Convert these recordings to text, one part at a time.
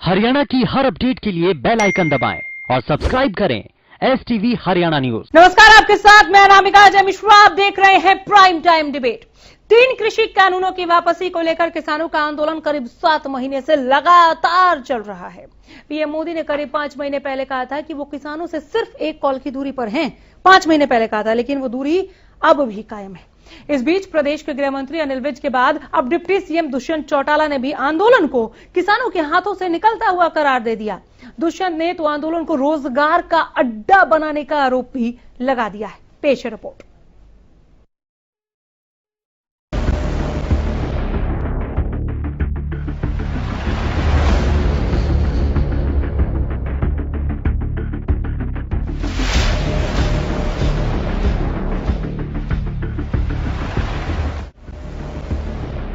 हरियाणा की हर अपडेट के लिए बेल आइकन दबाएं और सब्सक्राइब करें STV हरियाणा न्यूज। नमस्कार, आपके साथ मैं अनामिका जय मिश्रा। आप देख रहे हैं प्राइम टाइम डिबेट। 3 कृषि कानूनों की वापसी को लेकर किसानों का आंदोलन करीब 7 महीने से लगातार चल रहा है। पीएम मोदी ने करीब 5 महीने पहले कहा था कि वो किसानों से सिर्फ 1 कॉल की दूरी पर हैं। 5 महीने पहले कहा था, लेकिन वो दूरी अब भी कायम है। इस बीच प्रदेश के गृह मंत्री अनिल विज के बाद अब डिप्टी सीएम दुष्यंत चौटाला ने भी आंदोलन को किसानों के हाथों से निकलता हुआ करार दे दिया। दुष्यंत ने तो आंदोलन को रोजगार का अड्डा बनाने का आरोप भी लगा दिया है। पेश है रिपोर्ट।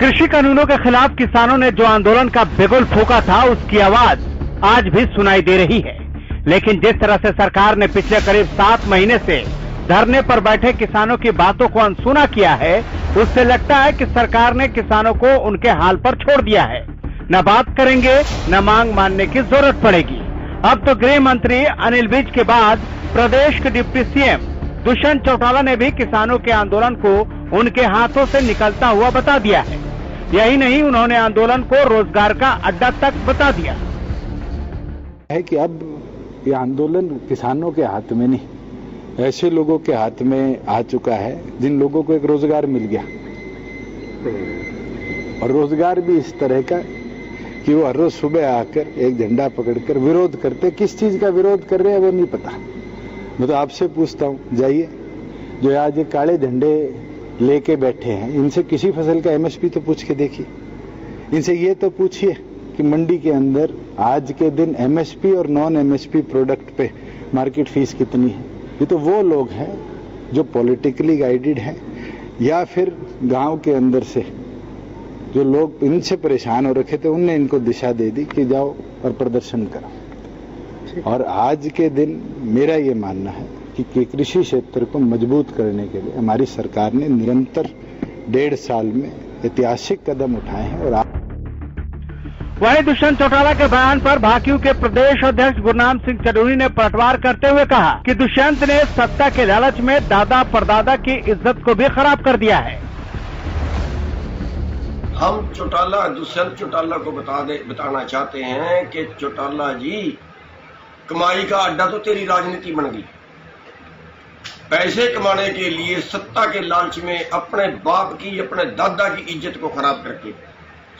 कृषि कानूनों के खिलाफ किसानों ने जो आंदोलन का बिगुल फूंका था, उसकी आवाज आज भी सुनाई दे रही है। लेकिन जिस तरह से सरकार ने पिछले करीब 7 महीने से धरने पर बैठे किसानों की बातों को अनसुना किया है, उससे लगता है कि सरकार ने किसानों को उनके हाल पर छोड़ दिया है। न बात करेंगे, न मांग मानने की जरूरत पड़ेगी। अब तो गृह मंत्री अनिल विज के बाद प्रदेश के डिप्टी सीएम दुष्यंत चौटाला ने भी किसानों के आंदोलन को उनके हाथों से निकलता हुआ बता दिया है। यही नहीं, उन्होंने आंदोलन को रोजगार का अड्डा तक बता दिया है कि अब ये आंदोलन किसानों के हाथ में नहीं, ऐसे लोगों के हाथ में आ चुका है जिन लोगों को एक रोजगार मिल गया, और रोजगार भी इस तरह का कि वो हर रोज सुबह आकर एक झंडा पकड़कर विरोध करते। किस चीज का विरोध कर रहे हैं वो नहीं पता। मैं तो आपसे पूछता हूं, जाइए जो आज ये काले झंडे लेके बैठे हैं, इनसे किसी फसल का MSP तो पूछ के देखिए। इनसे ये तो पूछिए कि मंडी के अंदर आज के दिन MSP और नॉन MSP प्रोडक्ट पे मार्केट फीस कितनी है। ये तो वो लोग हैं जो पॉलिटिकली गाइडेड हैं, या फिर गांव के अंदर से जो लोग इनसे परेशान हो रखे थे, उनने इनको दिशा दे दी कि जाओ और प्रदर्शन करो। और आज के दिन मेरा ये मानना है कि कृषि क्षेत्र को मजबूत करने के लिए हमारी सरकार ने निरंतर 1.5 साल में ऐतिहासिक कदम उठाए हैं। और वहीं दुष्यंत चौटाला के बयान पर भाकियू के प्रदेश अध्यक्ष गुरनाम सिंह चढ़ूरी ने पलटवार करते हुए कहा कि दुष्यंत ने सत्ता के लालच में दादा परदादा की इज्जत को भी खराब कर दिया है। हम दुष्यंत चौटाला को बताना चाहते हैं कि चौटाला जी, कमाई का अड्डा तो तेरी राजनीति बन गई। पैसे कमाने के लिए सत्ता के लालच में अपने बाप की, अपने दादा की इज्जत को खराब करके,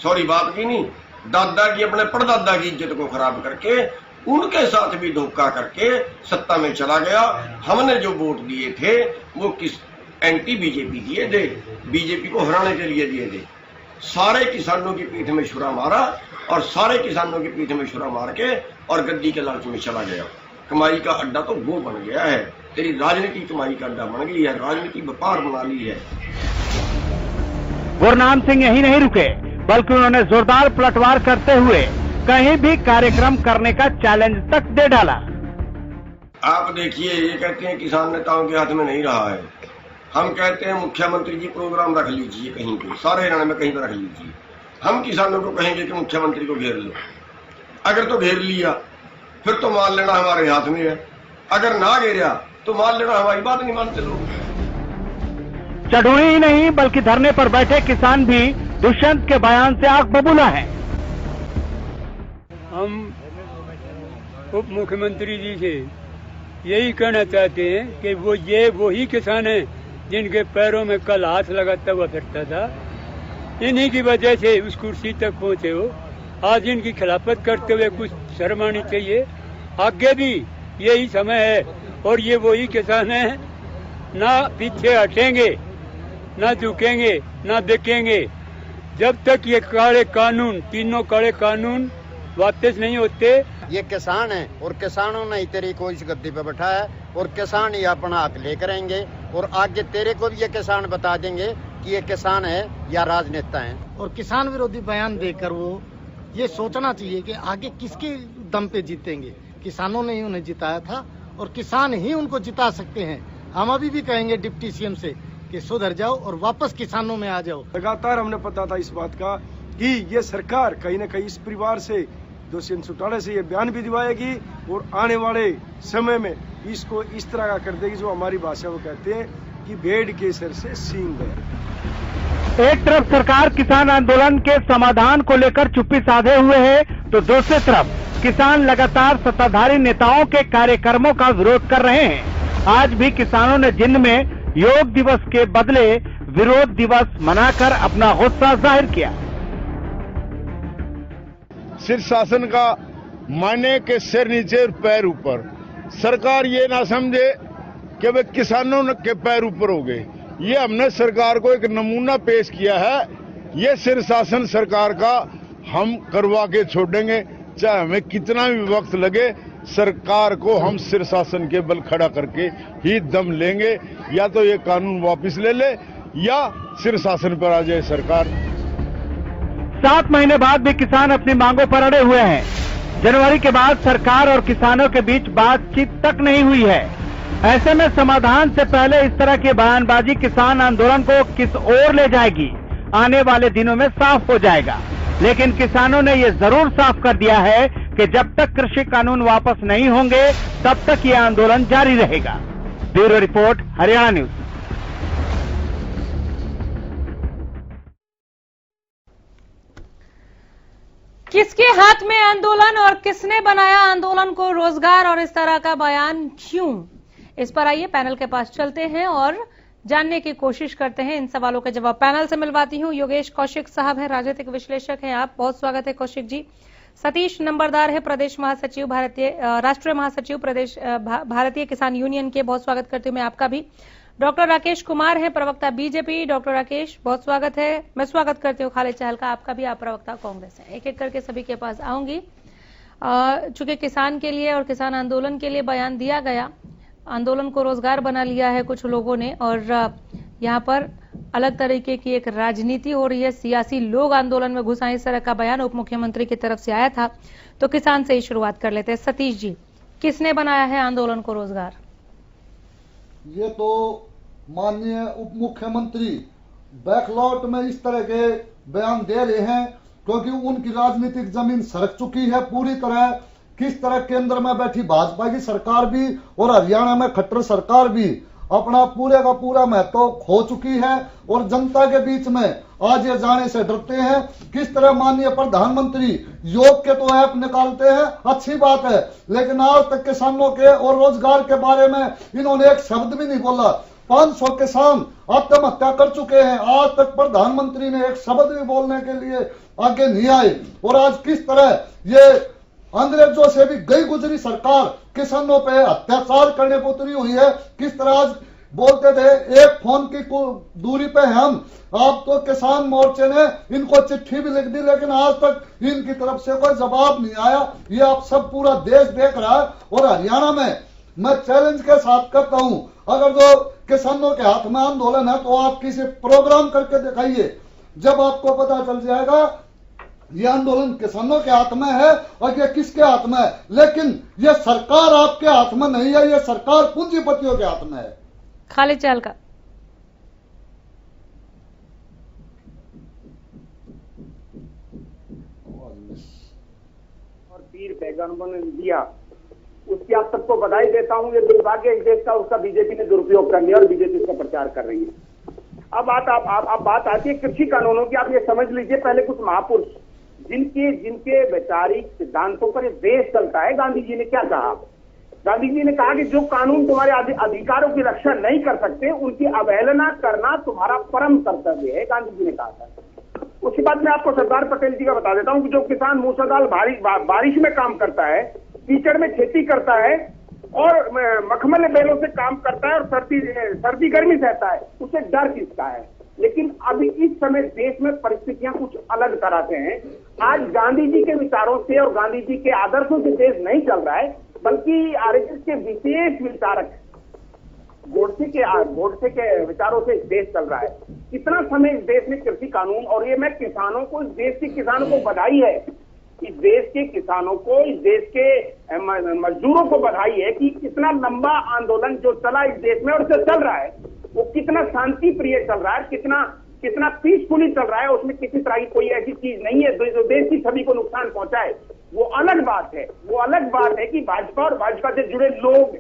सॉरी बाप की नहीं, दादा की, अपने परदादा की इज्जत को खराब करके, उनके साथ भी धोखा करके सत्ता में चला गया। हमने जो वोट दिए थे वो किस एंटी बीजेपी दिए थे, बीजेपी को हराने के लिए दिए थे। सारे किसानों की पीठ में छुरा मारा, और सारे किसानों की पीठ में छुरा मार के और गद्दी के लालच में चला गया। कमाई का अड्डा तो वो बन गया है, तेरी राजनीति कमाई का अड्डा बन गई है, राजनीति व्यापार बना ली है। गुरनाम सिंह यही नहीं रुके, बल्कि उन्होंने जोरदार पलटवार करते हुए कहीं भी कार्यक्रम करने का चैलेंज तक दे डाला। आप देखिए, ये कहते हैं किसान नेताओं के हाथ में नहीं रहा है। हम कहते हैं मुख्यमंत्री जी प्रोग्राम रख लीजिए कहीं पे, सारे हरियाणा में कहीं पर रख लीजिए। हम किसानों को कहेंगे कि मुख्यमंत्री को घेर लो। अगर तो घेर लिया फिर तो मान लेना हमारे हाथ में है, अगर ना घेरा तो मान लेना हमारी बात नहीं मानते लोग। चढ़ूरी ही नहीं, बल्कि धरने पर बैठे किसान भी दुष्यंत के बयान से आग बबूला है। हम उप मुख्यमंत्री जी से यही कहना चाहते हैं कि वही किसान हैं जिनके पैरों में कल हाथ लगाता हुआ फिरता था। इन्हीं की वजह से उस कुर्सी तक पहुंचे हो। आज इनकी खिलाफत करते हुए कुछ शर्म आनी चाहिए। आगे भी यही समय है, और ये वही किसान हैं, ना पीछे हटेंगे, ना झुकेंगे, ना बिकेंगे जब तक ये काले कानून, तीनों काले कानून वापस नहीं होते। ये किसान है और किसानों ने ही तेरे को इस गद्दी पे बैठाया है, और किसान ही अपना हक लेकर आएंगे, और आगे तेरे को भी ये किसान बता देंगे कि ये किसान है या राजनेता है। और किसान विरोधी बयान देकर वो ये सोचना चाहिए कि आगे किसके दम पे जीतेंगे। किसानों ने ही उन्हें जिताया था और किसान ही उनको जिता सकते हैं। हम अभी भी कहेंगे डिप्टी सीएम से कि सुधर जाओ और वापस किसानों में आ जाओ। लगातार हमने पता था इस बात का कि ये सरकार कहीं न कहीं इस परिवार से दुष्यंत चौटाला से ये बयान भी दिवाएगी और आने वाले समय में इसको इस तरह का कर देगी जो हमारी भाषा में कहते हैं कि भेड़ के सिर से सींग गया। एक तरफ सरकार किसान आंदोलन के समाधान को लेकर चुप्पी साधे हुए है, तो दूसरी तरफ किसान लगातार सत्ताधारी नेताओं के कार्यक्रमों का विरोध कर रहे हैं। आज भी किसानों ने जिंद में योग दिवस के बदले विरोध दिवस मनाकर अपना गुस्सा जाहिर किया। सिर शासन का माने के सिर नीचे और पैर ऊपर। सरकार ये ना समझे कि वे किसानों के पैर ऊपर हो गए। ये हमने सरकार को एक नमूना पेश किया है। ये सिर शासन सरकार का हम करवा के छोड़ेंगे, चाहे हमें कितना भी वक्त लगे। सरकार को हम सिर शासन के बल खड़ा करके ही दम लेंगे। या तो ये कानून वापस ले ले या सिर शासन पर आ जाए सरकार। 7 महीने बाद भी किसान अपनी मांगों पर अड़े हुए हैं। जनवरी के बाद सरकार और किसानों के बीच बातचीत तक नहीं हुई है। ऐसे में समाधान से पहले इस तरह की बयानबाजी किसान आंदोलन को किस ओर ले जाएगी, आने वाले दिनों में साफ हो जाएगा। लेकिन किसानों ने ये जरूर साफ कर दिया है कि जब तक कृषि कानून वापस नहीं होंगे तब तक ये आंदोलन जारी रहेगा। Bureau report, Haryana news. किसके हाथ में आंदोलन और किसने बनाया आंदोलन को रोजगार और इस तरह का बयान क्यों? इस पर आइए पैनल के पास चलते हैं और जानने की कोशिश करते हैं। इन सवालों के जवाब पैनल से मिलवाती हूं। योगेश कौशिक साहब हैं, राजनीतिक विश्लेषक हैं आप, बहुत स्वागत है कौशिक जी। सतीश नंबरदार है, प्रदेश महासचिव राष्ट्रीय महासचिव प्रदेश भारतीय किसान यूनियन के, बहुत स्वागत करती हूं मैं आपका भी। डॉक्टर राकेश कुमार है, प्रवक्ता बीजेपी। डॉक्टर राकेश, बहुत स्वागत है। मैं स्वागत करती हूँ खालिद चहल का, आपका भी, आप प्रवक्ता कांग्रेस हैं। एक एक करके सभी के पास आऊंगी। चूंकि किसान के लिए और किसान आंदोलन के लिए बयान दिया गया, आंदोलन को रोजगार बना लिया है कुछ लोगों ने, और यहाँ पर अलग तरीके की एक राजनीति हो रही है। सियासी लोग आंदोलन में घुस आए, इस तरह का बयान उप मुख्यमंत्री की तरफ से आया था। तो किसान से ही शुरुआत कर लेते हैं। सतीश जी, किसने बनाया है आंदोलन को रोजगार? ये तो माननीय उप मुख्यमंत्री बैकलॉट में इस तरह के बयान दे रहे हैं क्योंकि उनकी राजनीतिक जमीन सरक चुकी है पूरी तरह। किस तरह केंद्र में बैठी भाजपा की सरकार भी और हरियाणा में खट्टर सरकार भी अपना पूरे का पूरा महत्व खो चुकी है और जनता के बीच में आज ये जाने से डरते हैं। किस तरह माननीय प्रधानमंत्री योग के तो ऐप निकालते हैं, अच्छी बात है, लेकिन आज तक किसानों के और रोजगार के बारे में इन्होंने एक शब्द भी नहीं बोला। 500 किसान आत्महत्या कर चुके हैं, आज तक प्रधानमंत्री ने एक शब्द भी बोलने के लिए आगे नहीं आए। और आज किस तरह ये अंग्रेजों से भी गई गुजरी सरकार किसानों पे अत्याचार करने को उतरी हुई है। किस तरह आज बोलते थे एक फोन की दूरी पे हम, आप तो किसान मोर्चे ने इनको चिट्ठी भी लिख दी, लेकिन आज तक इनकी तरफ से कोई जवाब नहीं आया। ये आप सब पूरा देश देख रहा है। और हरियाणा में मैं चैलेंज के साथ करता हूं, अगर जो किसानों के हाथ में आंदोलन है तो आप किसी प्रोग्राम करके दिखाइए, जब आपको पता चल जाएगा ये आंदोलन किसानों के हाथ में है और ये किसके हाथ में है। लेकिन ये सरकार आपके हाथ में नहीं है, ये सरकार पूंजीपतियों के हाथ में है। खालिद चहल का। और पीर पैगंबर ने दिया, उसकी आप सबको बधाई देता हूं। ये दुर्भाग्य इस देश का, उसका बीजेपी ने दुरुपयोग कर लिया और बीजेपी इसका प्रचार कर रही है। अब बात आती है कृषि कानूनों की। आप ये समझ लीजिए, पहले कुछ महापुरुष जिनके वैचारिक सिद्धांतों पर देश चलता है। गांधी जी ने क्या कहा? गांधी जी ने कहा कि जो कानून तुम्हारे अधिकारों की रक्षा नहीं कर सकते उनकी अवहेलना करना तुम्हारा परम कर्तव्य है, गांधी जी ने कहा था। उसके बाद मैं आपको सरदार पटेल जी का बता देता हूं कि जो किसान मूसलाधार बारिश में काम करता है, कीचड़ में खेती करता है और मखमल बैलों से काम करता है और सर्दी गर्मी सहता है, उसे डर किसका है? लेकिन अभी इस समय देश में परिस्थितियां कुछ अलग तरह से हैं। आज गांधी जी के विचारों से और गांधी जी के आदर्शों से देश नहीं चल रहा है, बल्कि आरएसएस के विशेष विचारक गोडसे के विचारों से देश चल रहा है। कितना समय इस देश में कृषि कानून, और ये मैं किसानों को, इस देश के किसानों को बधाई है, इस देश के किसानों को, इस देश के मजदूरों को बधाई है कि इतना लंबा आंदोलन जो चला इस देश में और जो चल रहा है वो कितना शांति प्रिय चल रहा है, कितना पीसफुली चल रहा है। उसमें किसी तरह की कोई ऐसी चीज नहीं है जो देश की छवि को नुकसान पहुंचाए। वो अलग बात है। वो अलग बात है कि भाजपा और भाजपा से जुड़े लोग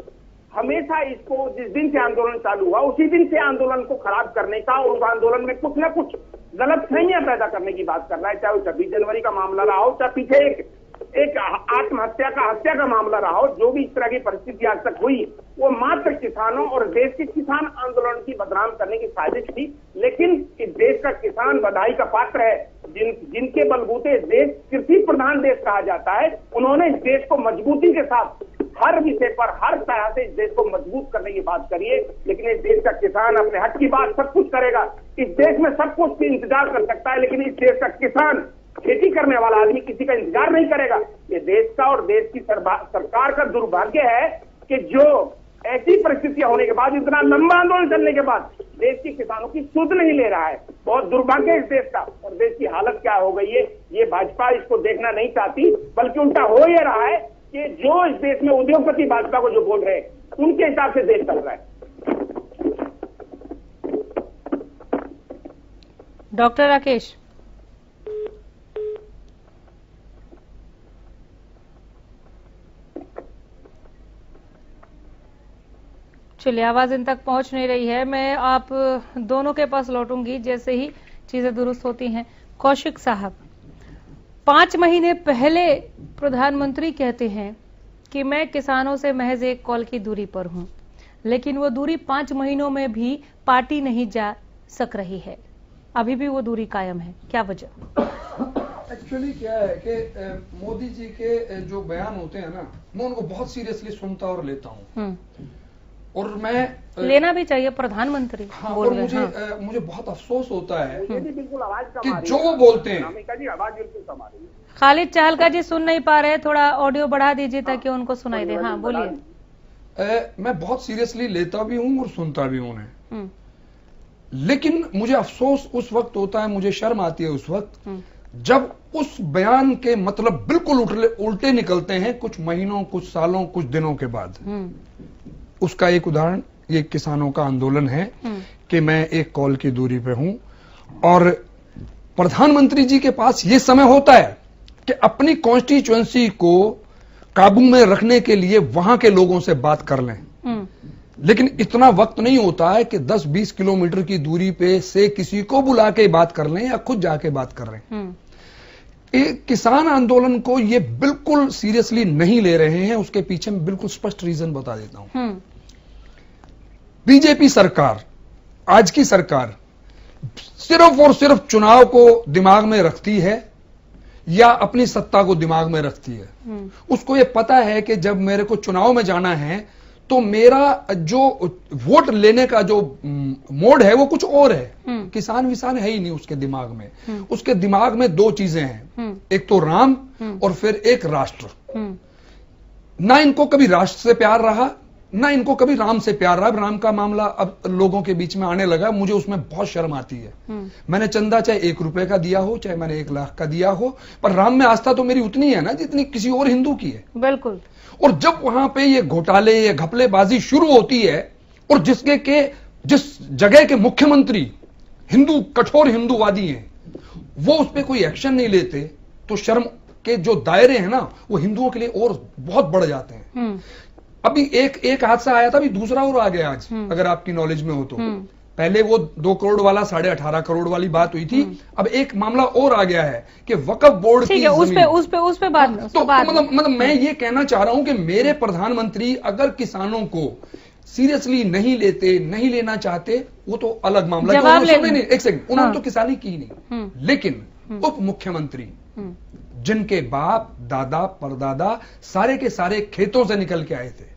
हमेशा इसको, जिस दिन से आंदोलन चालू हुआ उसी दिन से आंदोलन को खराब करने का और उस आंदोलन में कुछ न कुछ गलत फहमियां पैदा करने की बात कर रहा है। चाहे वो 26 जनवरी का मामला रहा हो, चाहे पीछे एक आत्महत्या का, हत्या का मामला रहा हो, जो भी इस तरह की परिस्थिति आज तक हुई वो मात्र किसानों और देश के किसान आंदोलन की बदनाम करने की साजिश थी। लेकिन इस देश का किसान बधाई का पात्र है। जिनके बलबूते देश कृषि प्रधान देश कहा जाता है, उन्होंने इस देश को मजबूती के साथ हर विषय पर हर तरह से इस देश को मजबूत करने की बात करिए। लेकिन इस देश का किसान अपने हक की बात सब कुछ करेगा। इस देश में सब कुछ इंतजार कर सकता है, लेकिन इस देश का किसान, खेती करने वाला आदमी किसी का इंतजार नहीं करेगा। ये देश का और देश की सरकार का दुर्भाग्य है कि जो ऐसी परिस्थितियां होने के बाद, इतना लंबा आंदोलन चलने के बाद देश के किसानों की सुध नहीं ले रहा है। बहुत दुर्भाग्य है इस देश का। और देश की हालत क्या हो गई है ये भाजपा इसको देखना नहीं चाहती, बल्कि उल्टा हो ये रहा है कि जो इस देश में उद्योगपति भाजपा को जो बोल रहे हैं उनके हिसाब से देश चल रहा है। डॉक्टर राकेश, चलिए आवाज इन तक पहुंच नहीं रही है। मैं आप दोनों के पास लौटूंगी जैसे ही चीजें दुरुस्त होती हैं। कौशिक साहब, 5 महीने पहले प्रधानमंत्री कहते हैं कि मैं किसानों से महज एक कॉल की दूरी पर हूं, लेकिन वो दूरी 5 महीनों में भी पार्टी नहीं जा सक रही है। अभी भी वो दूरी कायम है, क्या वजह? एक्चुअली क्या है कि मोदी जी के जो बयान होते हैं ना, मैं उनको बहुत सीरियसली सुनता और लेता हूँ, और मैं लेना भी चाहिए। प्रधानमंत्री बोल रहे हैं। मुझे बहुत अफसोस होता है बिल्कुल आवाज कि जो वो बोलते हैं, आवाज बिल्कुल कम आ रही है। खालिद चाहलका जी सुन नहीं पा रहे, थोड़ा ऑडियो बढ़ा दीजिए ताकि उनको सुनाई दे। हाँ बोलिए। मैं बहुत सीरियसली लेता भी हूँ और सुनता भी हूँ उन्हें, लेकिन मुझे अफसोस उस वक्त होता है, मुझे शर्म आती है उस वक्त जब उस बयान के मतलब बिल्कुल उल्टे निकलते हैं कुछ महीनों, कुछ सालों, कुछ दिनों के बाद। उसका एक उदाहरण ये किसानों का आंदोलन है कि मैं एक कॉल की दूरी पे हूं, और प्रधानमंत्री जी के पास ये समय होता है कि अपनी कॉन्स्टिट्यूएंसी को काबू में रखने के लिए वहां के लोगों से बात कर लें, लेकिन इतना वक्त नहीं होता है कि 10-20 किलोमीटर की दूरी पे से किसी को बुला के बात कर लें या खुद जाके बात कर लें। किसान आंदोलन को ये बिल्कुल सीरियसली नहीं ले रहे हैं। उसके पीछे मैं बिल्कुल स्पष्ट रीजन बता देता हूं। बीजेपी सरकार, आज की सरकार, सिर्फ और सिर्फ चुनाव को दिमाग में रखती है या अपनी सत्ता को दिमाग में रखती है। उसको ये पता है कि जब मेरे को चुनाव में जाना है तो मेरा जो वोट लेने का जो मोड है वो कुछ और है। किसान विसान है ही नहीं उसके दिमाग में। उसके दिमाग में 2 चीजें हैं, एक तो राम और फिर एक राष्ट्र। ना इनको कभी राष्ट्र से प्यार रहा, ना इनको कभी राम से प्यार रहा। राम का मामला अब लोगों के बीच में आने लगा, मुझे उसमें बहुत शर्म आती है। मैंने चंदा चाहे 1 रुपए का दिया हो, चाहे मैंने 1 लाख का दिया हो, पर राम में आस्था तो मेरी उतनी है ना जितनी किसी और हिंदू की है। बिल्कुल। और जब वहां पे ये घोटाले, ये घपलेबाजी शुरू होती है और जिस जगह के मुख्यमंत्री हिंदू, कठोर हिंदूवादी हैं, वो उस पर कोई एक्शन नहीं लेते, तो शर्म के जो दायरे हैं ना वो हिंदुओं के लिए और बहुत बढ़ जाते हैं। अभी एक हादसा आया था, अभी दूसरा और आ गया आज, अगर आपकी नॉलेज में हो तो। पहले वो 2 करोड़ वाला 18.5 करोड़ वाली बात हुई थी, अब एक मामला और आ गया है कि वक्फ बोर्ड की जमीन। उस पे बाद में। तो मतलब मैं ये कहना चाह रहा हूं कि मेरे प्रधानमंत्री अगर किसानों को सीरियसली नहीं लेते, नहीं लेना चाहते, वो तो अलग मामला। नहीं, एक सेकंड, उन्होंने तो किसानी की नहीं, लेकिन उप मुख्यमंत्री जिनके बाप, दादा, परदादा सारे के सारे खेतों से निकल के आए थे,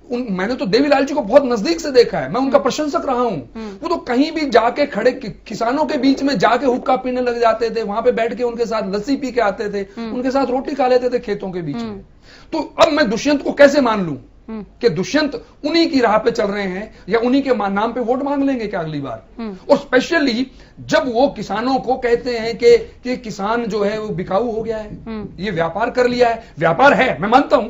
मैंने तो देवीलाल जी को बहुत नजदीक से देखा है, मैं उनका प्रशंसक रहा हूं। वो तो कहीं भी जाके खड़े किसानों के बीच में जाके हुक्का पीने लग जाते थे, वहां पे बैठ के उनके साथ लस्सी पी के आते थे, उनके साथ रोटी खा लेते थे खेतों के बीच में। तो अब मैं दुष्यंत को कैसे मान लूं कि दुष्यंत उन्हीं की राह पे चल रहे हैं या उन्हीं के नाम पे वोट मांग लेंगे क्या अगली बार? और स्पेशली जब वो किसानों को कहते हैं कि किसान जो है वो बिकाऊ हो गया है, ये व्यापार कर लिया है। व्यापार है, मैं मानता हूं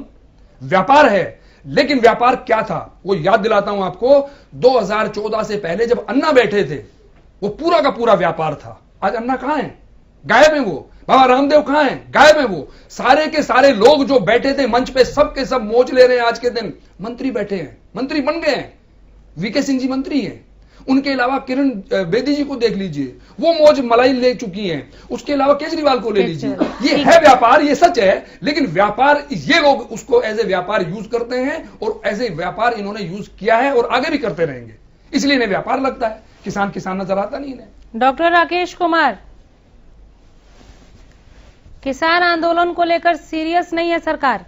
व्यापार है, लेकिन व्यापार क्या था वो याद दिलाता हूं आपको। 2014 से पहले जब अन्ना बैठे थे वो पूरा का पूरा व्यापार था। आज अन्ना कहां है? गायब है वो। बाबा रामदेव कहां है? गायब है वो। सारे के सारे लोग जो बैठे थे मंच पे सब के सब मौज ले रहे हैं। आज के दिन मंत्री बैठे हैं, मंत्री बन गए हैं। वीके सिंह जी मंत्री हैं। उनके अलावा किरण बेदी जी को देख लीजिए, वो मौज मलाई ले चुकी हैं। उसके अलावा केजरीवाल को ले लीजिए। ये है व्यापार, ये सच है, लेकिन व्यापार ये लोग उसको एज ए व्यापार यूज करते हैं और एज ए व्यापार इन्होंने यूज किया है और आगे भी करते रहेंगे। इसलिए इन्हें व्यापार लगता है, किसान किसान नजर आता नहीं इन्हें। डॉक्टर राकेश कुमार, किसान आंदोलन को लेकर सीरियस नहीं है सरकार।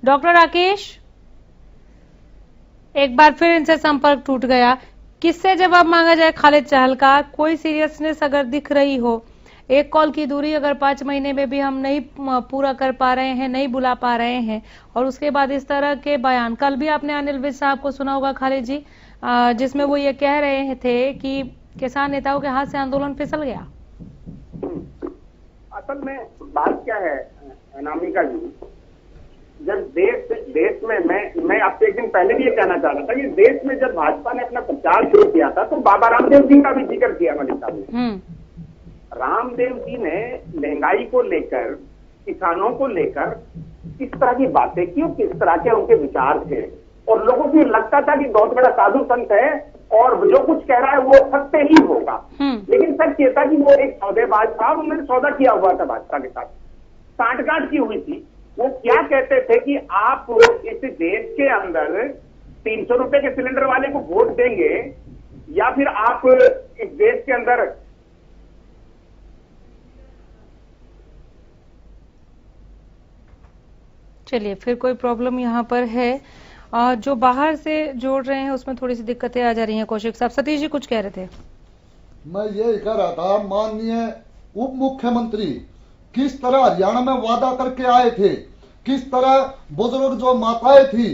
डॉक्टर राकेश, एक बार फिर इनसे संपर्क टूट गया। किससे जवाब मांगा जाए खालिद चहल का? कोई सीरियसनेस अगर दिख रही हो, एक कॉल की दूरी अगर 5 महीने में भी हम नहीं पूरा कर पा रहे हैं, नहीं बुला पा रहे हैं, और उसके बाद इस तरह के बयान। कल भी आपने अनिल विज साहब को सुना होगा खालिद जी, जिसमें वो ये कह रहे थे कि किसान नेताओं के हाथ से आंदोलन फिसल गया। असल में बात क्या है अनामिका जी, जब देश में मैं आपसे एक दिन पहले भी ये कहना चाह रहा था कि देश में जब भाजपा ने अपना प्रचार शुरू किया था तो बाबा रामदेव जी का भी जिक्र किया मलिक साहब। रामदेव जी ने महंगाई को लेकर, किसानों को लेकर किस तरह की बातें की और किस तरह के उनके विचार थे, और लोगों को लगता था कि बहुत बड़ा साधु संत है और जो कुछ कह रहा है वो सत्य ही होगा। लेकिन सच ये था कि वो एक सौदेबाज था, उन्होंने सौदा किया हुआ था भाजपा के साथ, सांठगांठ की हुई थी। वो क्या कहते थे कि आप इस देश के अंदर 300 रुपए के सिलेंडर वाले को वोट देंगे या फिर आप इस देश के अंदर चलिए, फिर कोई प्रॉब्लम यहाँ पर है। जो बाहर से जोड़ रहे हैं उसमें थोड़ी सी दिक्कतें आ जा रही हैं। कौशिक साहब, सतीश जी कुछ कह रहे थे। मैं ये कह रहा था, माननीय उप मुख्यमंत्री किस तरह हरियाणा में वादा करके आए थे, किस तरह बुजुर्ग जो माताएं थी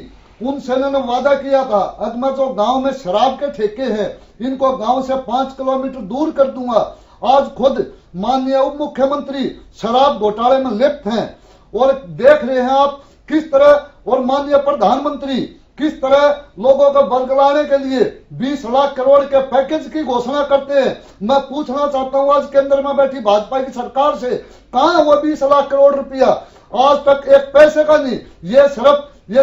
उनसे इन्होंने वादा किया था, अब मैं जो गांव में शराब के ठेके हैं इनको गांव से 5 किलोमीटर दूर कर दूंगा। आज खुद माननीय उप मुख्यमंत्री शराब घोटाले में लिप्त हैं और देख रहे हैं आप किस तरह, और माननीय प्रधानमंत्री किस तरह लोगों को बरगलाने के लिए 20 लाख करोड़ के पैकेज की घोषणा करते हैं। मैं पूछना चाहता हूं आज केंद्र में बैठी भाजपा की सरकार से, कहां है वो 20 लाख करोड़ रुपया? आज तक एक पैसे का नहीं। ये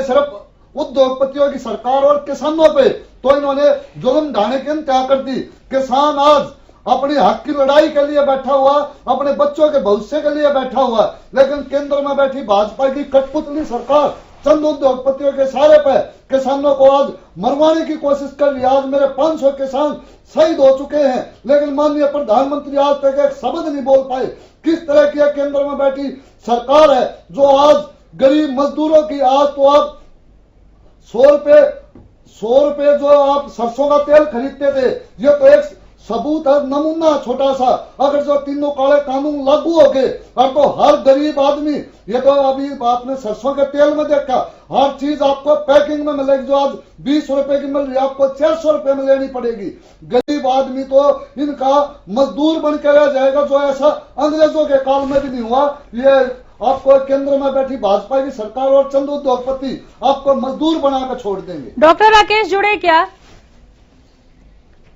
सिर्फ उद्योगपतियों की सरकार और किसानों पे तो इन्होंने जुल्म ढाने की इंतहा कर दी। किसान आज अपने हक की लड़ाई के लिए बैठा हुआ, अपने बच्चों के भविष्य के लिए बैठा हुआ, लेकिन केंद्र में बैठी भाजपा की कठपुतली सरकार चंद उद्योगपतियों के सारे पे किसानों को आज मरवाने की कोशिश कर रही है। आज मेरे 500 किसान शहीद हो चुके हैं, लेकिन माननीय प्रधानमंत्री आज तक एक शब्द नहीं बोल पाए। किस तरह की केंद्र में बैठी सरकार है जो आज गरीब मजदूरों की, आज तो आप 100 रुपए जो आप सरसों का तेल खरीदते थे, ये तो एक सबूत है, नमूना छोटा सा। अगर जो तीनों काले कानून लागू हो गए और तो हर गरीब आदमी, ये तो अभी आपने सरसों के तेल में देखा, हर चीज आपको पैकिंग में मिलेगी। जो आज 20 रुपए की मिल रही है आपको 400 रुपए में लेनी पड़ेगी। गरीब आदमी तो इनका मजदूर बन के रह जाएगा, जो ऐसा अंग्रेजों के काल में भी नहीं हुआ। ये आपको केंद्र में बैठी भाजपा की सरकार और चंद उद्योगपति आपको मजदूर बनाकर छोड़ देंगे। डॉक्टर राकेश जुड़े क्या?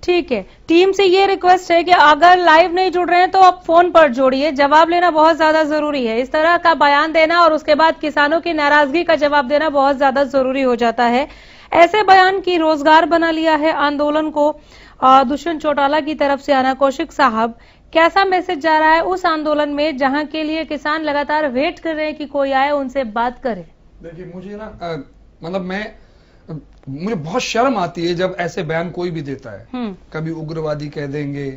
ठीक है, टीम से ये रिक्वेस्ट है कि अगर लाइव नहीं जुड़ रहे हैं तो आप फोन पर जोड़िए, जवाब लेना बहुत ज्यादा जरूरी है। इस तरह का बयान देना और उसके बाद किसानों की नाराजगी का जवाब देना बहुत ज्यादा जरूरी हो जाता है। ऐसे बयान की रोजगार बना लिया है आंदोलन को दुष्यंत चौटाला की तरफ से आना। कौशिक साहब, कैसा मैसेज जा रहा है उस आंदोलन में जहां के लिए किसान लगातार वेट कर रहे हैं कि कोई आए उनसे बात करे? देखिए, मुझे ना मतलब मुझे बहुत शर्म आती है जब ऐसे बयान कोई भी देता है। कभी उग्रवादी कह देंगे,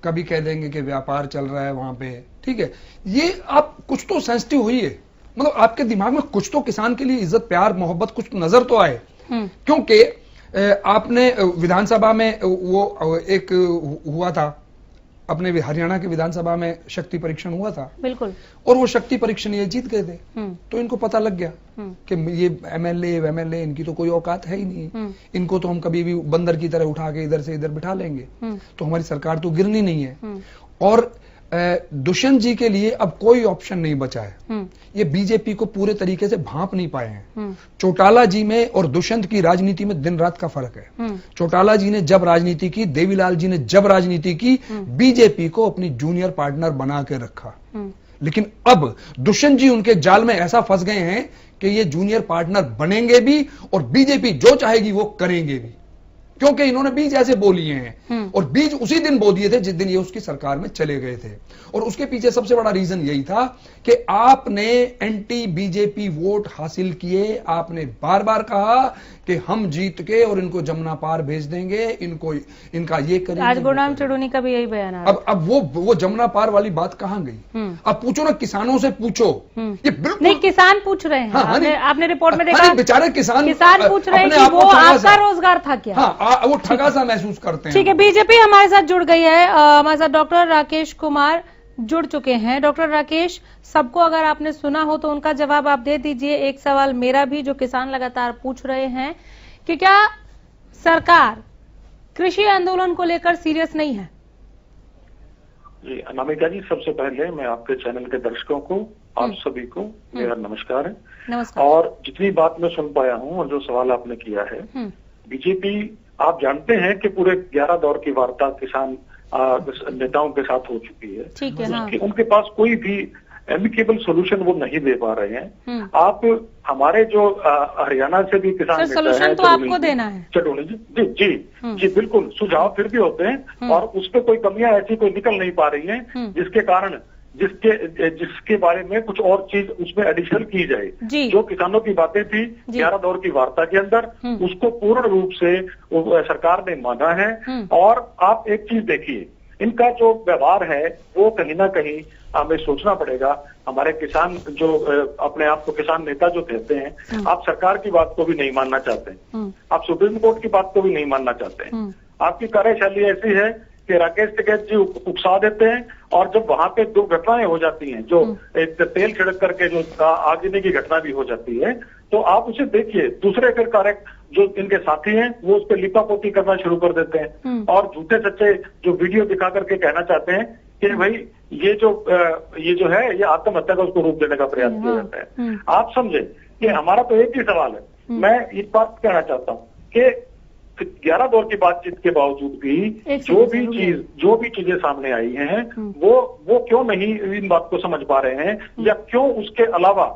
कभी कह देंगे कि व्यापार चल रहा है वहां पे। ठीक है, ये आप कुछ तो सेंसिटिव हुई है, मतलब आपके दिमाग में कुछ तो किसान के लिए इज्जत प्यार मोहब्बत कुछ तो नजर तो आए। क्योंकि आपने विधानसभा में वो एक हुआ था, अपने हरियाणा के विधानसभा में शक्ति परीक्षण हुआ था, बिल्कुल, और वो शक्ति परीक्षण ये जीत गए थे। तो इनको पता लग गया कि ये एमएलए इनकी तो कोई औकात है ही नहीं, इनको तो हम कभी भी बंदर की तरह उठा के इधर से इधर बिठा लेंगे, तो हमारी सरकार तो गिरनी नहीं है। और दुष्यंत जी के लिए अब कोई ऑप्शन नहीं बचा है। ये बीजेपी को पूरे तरीके से भांप नहीं पाए हैं। चौटाला जी में और दुष्यंत की राजनीति में दिन रात का फर्क है। चौटाला जी ने जब राजनीति की, देवीलाल जी ने जब राजनीति की, बीजेपी को अपनी जूनियर पार्टनर बना के रखा। लेकिन अब दुष्यंत जी उनके जाल में ऐसा फंस गए हैं कि ये जूनियर पार्टनर बनेंगे भी और बीजेपी जो चाहेगी वो करेंगे भी, क्योंकि इन्होंने बीज ऐसे बो लिए हैं और बीज उसी दिन बो दिए थे जिस दिन ये उसकी सरकार में चले गए थे। और उसके पीछे सबसे बड़ा रीजन यही था कि आपने एंटी बीजेपी वोट हासिल किए। आपने बार बार कहा कि हम जीत के और इनको जमुना पार भेज देंगे, इनको इनका ये करेंगे। आज गुरनाम चढ़ूनी का भी यही बयान आ रहा है। अब वो जमुना पार वाली बात कहां गई? अब पूछो ना, किसानों से पूछो। ये बिल्कुल नहीं, किसान पूछ रहे हैं। आपने रिपोर्ट में देखा, बेचारे किसान पूछ रहे हैं कि वो आपका रोजगार था क्या? हाँ, वो ठगा सा महसूस करते हैं। ठीक है, बीजेपी हमारे साथ जुड़ गई है। हमारे साथ डॉक्टर राकेश कुमार जुड़ चुके हैं। डॉक्टर राकेश, सबको अगर आपने सुना हो तो उनका जवाब आप दे दीजिए। एक सवाल मेरा भी, जो किसान लगातार पूछ रहे हैं कि क्या सरकार कृषि आंदोलन को लेकर सीरियस नहीं है? जी अनामिका जी, सबसे पहले मैं आपके चैनल के दर्शकों को, आप सभी को मेरा नमस्कार है। नमस्कार। और जितनी बात मैं सुन पाया हूं और जो सवाल आपने किया है, बीजेपी आप जानते हैं कि पूरे 11 दौर की वार्ता किसान नेताओं के साथ हो चुकी है। ठीक है, हाँ। उनके पास कोई भी एमिकेबल सोल्यूशन वो नहीं दे पा रहे हैं। आप हमारे जो हरियाणा से भी किसान नेता सोल्यूशन तो आपको देना है। चटोनी जी बिल्कुल, सुझाव फिर भी होते हैं और उस पर कोई कमियां ऐसी कोई निकल नहीं पा रही हैं जिसके कारण जिसके बारे में कुछ और चीज उसमें एडिशनल की जाए। जो किसानों की बातें थी 11 दौर की वार्ता के अंदर, उसको पूर्ण रूप से सरकार ने माना है। और आप एक चीज देखिए, इनका जो व्यवहार है वो कहीं ना कहीं हमें सोचना पड़ेगा। हमारे किसान जो अपने आप को किसान नेता जो कहते हैं, आप सरकार की बात को भी नहीं मानना चाहते, आप सुप्रीम कोर्ट की बात को भी नहीं मानना चाहते। आपकी कार्यशैली ऐसी है कि राकेश टिकैत जी उकसा देते हैं और जब वहां पे दुर्घटनाएं हो जाती हैं, जो एक तेल छिड़क करके जो आगजनी की घटना भी हो जाती है, तो आप उसे देखिए। दूसरे फिर कार्य जो इनके साथी हैं वो उस पर लिपापोती करना शुरू कर देते हैं और झूठे सच्चे जो वीडियो दिखा करके कहना चाहते हैं कि भाई ये जो है ये आत्महत्या का उसको रूप देने का प्रयास किया जाता है। आप समझे कि हमारा तो एक ही सवाल है। मैं इस बात कहना चाहता हूँ कि 11 दौर की बातचीत के बावजूद भी जो भी चीजें सामने आई हैं, वो क्यों नहीं इन बात को समझ पा रहे हैं, या क्यों उसके अलावा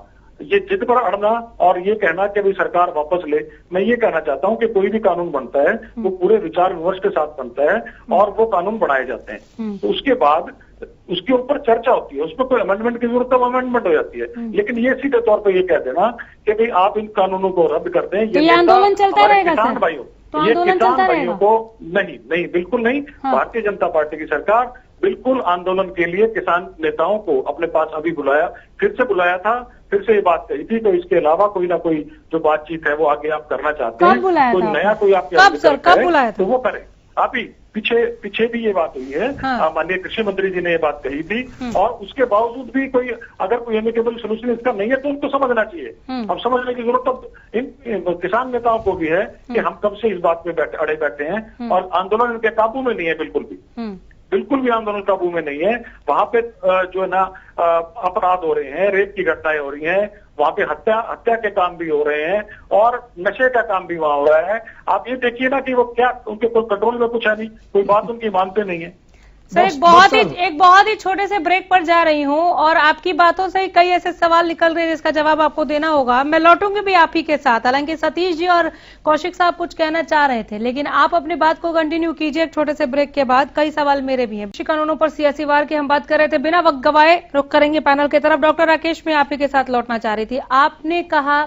ये जिद पर अड़ना और ये कहना कि भाई सरकार वापस ले। मैं ये कहना चाहता हूं कि कोई भी कानून बनता है वो पूरे विचार विमर्श के साथ बनता है और वो कानून बनाए जाते हैं। तो उसके बाद उसके ऊपर चर्चा होती है, उसमें कोई अमेंडमेंट की जरूरत है, अमेंडमेंट हो जाती है। लेकिन ये सीधे तौर पर ये कह देना कि भाई आप इन कानूनों को रद्द कर दें, ये आंदोलन चलता रहेगा किसान भाइयों, ये किसान भाइयों को नहीं, बिल्कुल नहीं। भारतीय जनता पार्टी की सरकार बिल्कुल आंदोलन के लिए किसान नेताओं को अपने पास अभी फिर से बुलाया था, फिर से ये बात कही थी। तो इसके अलावा कोई ना कोई जो बातचीत है वो आगे आप करना चाहते हैं, कोई नया कोई आपके कब बुलाया था? तो वो करें। आप ही पीछे भी ये बात हुई है, माननीय कृषि मंत्री जी ने ये बात कही थी, और उसके बावजूद भी अगर कोई एमिकेबल सोल्यूशन इसका नहीं है तो उनको समझना चाहिए। अब समझने की जरूरत अब इन किसान नेताओं को भी है कि हम कब से इस बात में अड़े बैठे हैं और आंदोलन इनके काबू में नहीं है, बिल्कुल भी आंदोलन काबू में नहीं है। वहां पे जो है ना अपराध हो रहे हैं, रेप की घटनाएं हो रही हैं, वहां पे हत्या के काम भी हो रहे हैं और नशे का काम भी वहां हो रहा है। आप ये देखिए ना कि वो क्या उनके कोई कंट्रोल में कुछ है नहीं, कोई बात उनकी मानते नहीं है। सर, एक बहुत ही छोटे से ब्रेक पर जा रही हूं और आपकी बातों से कई ऐसे सवाल निकल रहे हैं जिसका जवाब आपको देना होगा। मैं लौटूंगी भी आप ही के साथ। हालांकि सतीश जी और कौशिक साहब कुछ कहना चाह रहे थे, लेकिन आप अपनी बात को कंटिन्यू कीजिए एक छोटे से ब्रेक के बाद। कई सवाल मेरे भी हैं। कृषि कानूनों पर सियासी वार की हम बात कर रहे थे। बिना वक्त गवाए रुख करेंगे पैनल की तरफ। डॉक्टर राकेश, मैं आप ही के साथ लौटना चाह रही थी। आपने कहा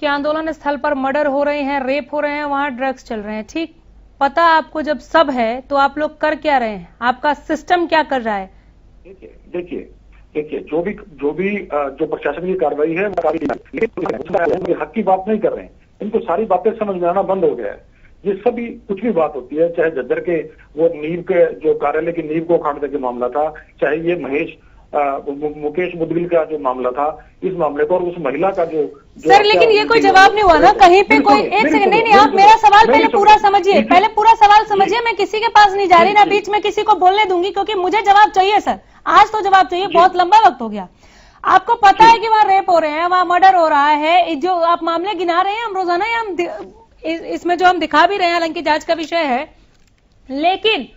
कि आंदोलन स्थल पर मर्डर हो रहे हैं, रेप हो रहे हैं, वहां ड्रग्स चल रहे हैं। ठीक, पता आपको जब सब है तो आप लोग कर क्या रहे हैं? आपका सिस्टम क्या कर रहा है? देखिए जो प्रशासन की कार्रवाई है वो हक की बात नहीं कर रहे हैं। इनको सारी बातें समझ में आना बंद हो गया है। ये सभी कुछ भी बात होती है, चाहे झज्जर के वो नींव के जो कार्यालय की नींव को उखाड़ने का मामला था, चाहे ये महेश मुकेश मुदगिल का जो मामला था, इस मामले को, और उस महिला का जो सर, लेकिन ये कोई जवाब नहीं हुआ ना कहीं पे कोई। एक सेकंड, नहीं, आप मेरा सवाल पहले पूरा समझिए, पहले पूरा सवाल समझिए। मैं किसी के पास नहीं जा रही, ना बीच में किसी को बोलने दूंगी, क्योंकि मुझे जवाब चाहिए सर, आज तो जवाब चाहिए, बहुत लंबा वक्त हो गया। आपको पता है कि वहाँ रेप हो रहे हैं, वहाँ मर्डर हो रहा है, जो आप मामले गिना रहे हैं हम रोजाना, या हम इसमें जो हम दिखा भी रहे हैं, हालांकि जांच का विषय है, लेकिन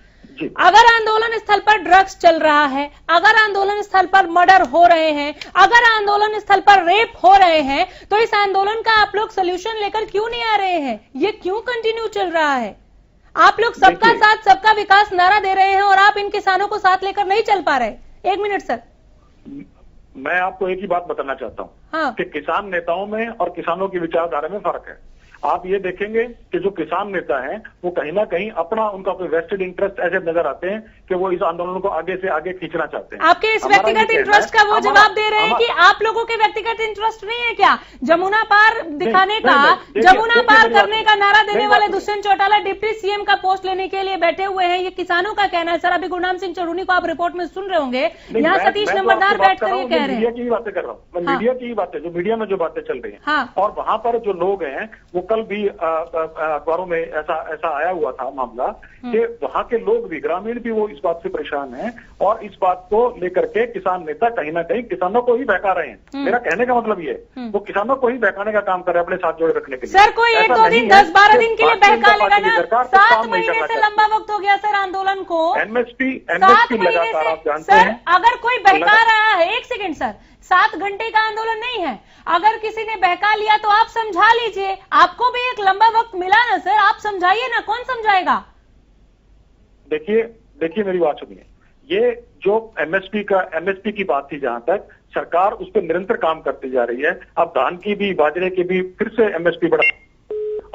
अगर आंदोलन स्थल पर ड्रग्स चल रहा है, अगर आंदोलन स्थल पर मर्डर हो रहे हैं, अगर आंदोलन स्थल पर रेप हो रहे हैं, तो इस आंदोलन का आप लोग सोल्यूशन लेकर क्यों नहीं आ रहे हैं? ये क्यों कंटिन्यू चल रहा है? आप लोग सबका साथ सबका विकास नारा दे रहे हैं और आप इन किसानों को साथ लेकर नहीं चल पा रहे। 1 मिनट सर, मैं आपको एक ही बात बताना चाहता हूँ, हाँ, कि किसान नेताओं में और किसानों की विचारधारा में फर्क है। आप ये देखेंगे कि जो किसान नेता हैं वो कहीं ना कहीं अपना, उनका कोई वेस्टेड इंटरेस्ट ऐसे नजर आते हैं कि वो इस आंदोलन को आगे से आगे खींचना चाहते हैं। आपके इस व्यक्तिगत इंटरेस्ट का वो जवाब दे रहे हैं कि आप लोगों के व्यक्तिगत इंटरेस्ट नहीं है क्या? जमुना पार दिखाने का, जमुना पार करने का नारा देने वाले दुष्यंत चौटाला डिप्टी सीएम का पोस्ट लेने के लिए बैठे हुए हैं, ये किसानों का कहना है। सर, अभी गुरनाम सिंह चरूनी को आप रिपोर्ट में सुन रहे होंगे, यहाँ सतीश नंबरदार बैठकर ये कह रहे हैं। मीडिया की ही बातें कर रहा हूँ मैं, मीडिया की ही बातें, जो मीडिया में जो बातें चल रही है, और वहां पर जो लोग हैं, वो कल भी अखबारों में ऐसा आया हुआ था मामला कि वहां के लोग भी, ग्रामीण भी, वो इस बात से परेशान हैं और इस बात को लेकर के किसान नेता कहीं ना कहीं किसानों को ही बहका रहे हैं। मेरा कहने का मतलब ये है, वो किसानों को ही बहकाने का काम कर रहे हैं अपने साथ जोड़े रखने के लिए। सर, कोई 1-2 दिन 10-12 दिन के लिए बहका लेगा ना? 7 महीने से लंबा वक्त हो गया सर आंदोलन को। एमएसपी लगातार आप जानते हैं। अगर कोई बहका रहा है, 1 सेकेंड सर, 7 घंटे का आंदोलन नहीं है, अगर किसी ने बहका लिया तो आप समझा लीजिए। आपको भी एक लंबा वक्त मिला ना सर, आप समझाइए ना, कौन समझाएगा? देखिए मेरी बात सुनिए, ये जो एमएसपी की बात थी, जहां तक सरकार उस पर निरंतर काम करती जा रही है। अब धान की भी, बाजरे की भी फिर से एमएसपी बढ़ा,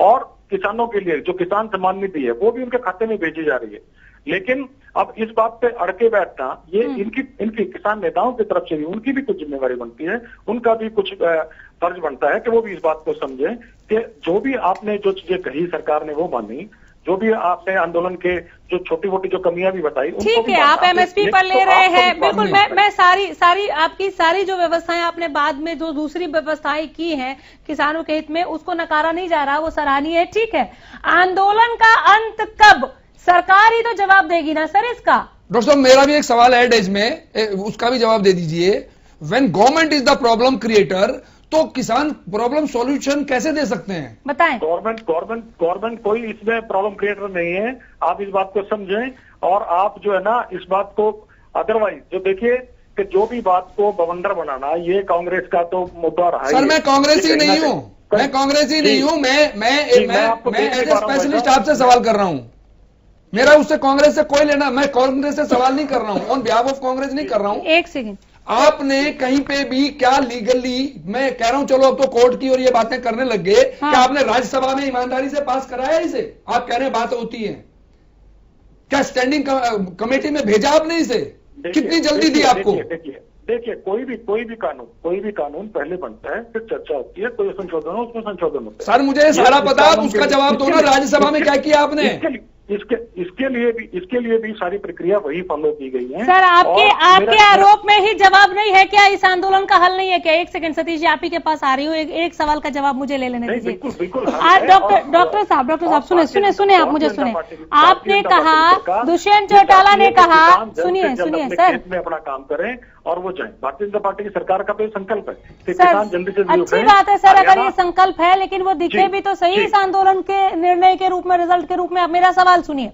और किसानों के लिए जो किसान सम्मान निधि है वो भी उनके खाते में भेजी जा रही है। लेकिन अब इस बात पे अड़के बैठना, ये इनकी किसान नेताओं की तरफ से भी, उनकी भी कुछ जिम्मेवारी बनती है, उनका भी कुछ फर्ज बनता है कि वो भी इस बात को समझें कि जो भी आपने जो चीजें कही, सरकार ने वो मानी, जो भी आपने आंदोलन के जो छोटी मोटी जो कमियां भी बताई, ठीक है, आप एमएसपी पर ले रहे हैं, बिल्कुल। मैं सारी आपकी सारी जो व्यवस्थाएं आपने बाद में जो दूसरी व्यवस्थाएं की हैं किसानों के हित में, उसको नकारा नहीं जा रहा, वो सराहनीय है, ठीक है। आंदोलन का अंत कब? सरकार ही तो जवाब देगी ना सर इसका। डॉक्टर साहब, मेरा भी एक सवाल है डेज में, उसका भी जवाब दे दीजिए। When government is the problem creator, तो किसान प्रॉब्लम सॉल्यूशन कैसे दे सकते हैं? बताएं। गवर्नमेंट कोई इसमें प्रॉब्लम क्रिएटर नहीं है, आप इस बात को समझें। और आप जो है ना, इस बात को, अदरवाइज जो देखिए कि जो भी बात को बवंडर बनाना, ये कांग्रेस का तो मुद्दा रहा है। सर, मैं कांग्रेस ही नहीं हूँ, मैं कांग्रेस ही नहीं हूँ, मैं एज ए स्पेशलिस्ट आपसे सवाल कर रहा हूँ। मेरा उससे कांग्रेस से कोई लेना, मैं कांग्रेस से सवाल नहीं कर रहा हूं, ऑन बिहाफ ऑफ कांग्रेस नहीं कर रहा हूं। 1 सेकंड, आपने कहीं पे भी क्या लीगली, मैं कह रहा हूं चलो अब तो कोर्ट की और ये बातें करने लग गए, हाँ। क्या आपने राज्यसभा में ईमानदारी से पास कराया इसे? आप कह रहे हैं बात होती है, क्या स्टैंडिंग कमेटी में भेजा आपने इसे? कितनी जल्दी दी आपको? देखिए कोई भी कानून पहले बनता है, फिर चर्चा होती है, कोई संशोधन हो, उसमें संशोधन होता है। सर, मुझे सारा पता, उसका जवाब दो ना, राज्यसभा में क्या किया आपने? इसके लिए भी सारी प्रक्रिया वही फॉलो की गई है। सर, आपके आरोप में ही जवाब नहीं है क्या? इस आंदोलन का हल नहीं है क्या? 1 सेकंड सतीश जी, आप ही के पास आ रही हूँ, एक सवाल का जवाब मुझे ले लेने दीजिए। डॉक्टर साहब सुने, आप मुझे सुने। आपने कहा, दुष्यंत चौटाला ने कहा, सुनिए सर, में अपना काम करें और वो जाए। भारतीय जनता पार्टी की सरकार का तो संकल्प है कि सर, किसान जल्दी से जल्दी अच्छी बात है सर, अगर ये संकल्प है, लेकिन वो दिखे भी तो सही इस आंदोलन के निर्णय के रूप में, रिजल्ट के रूप में। अब मेरा सवाल सुनिए,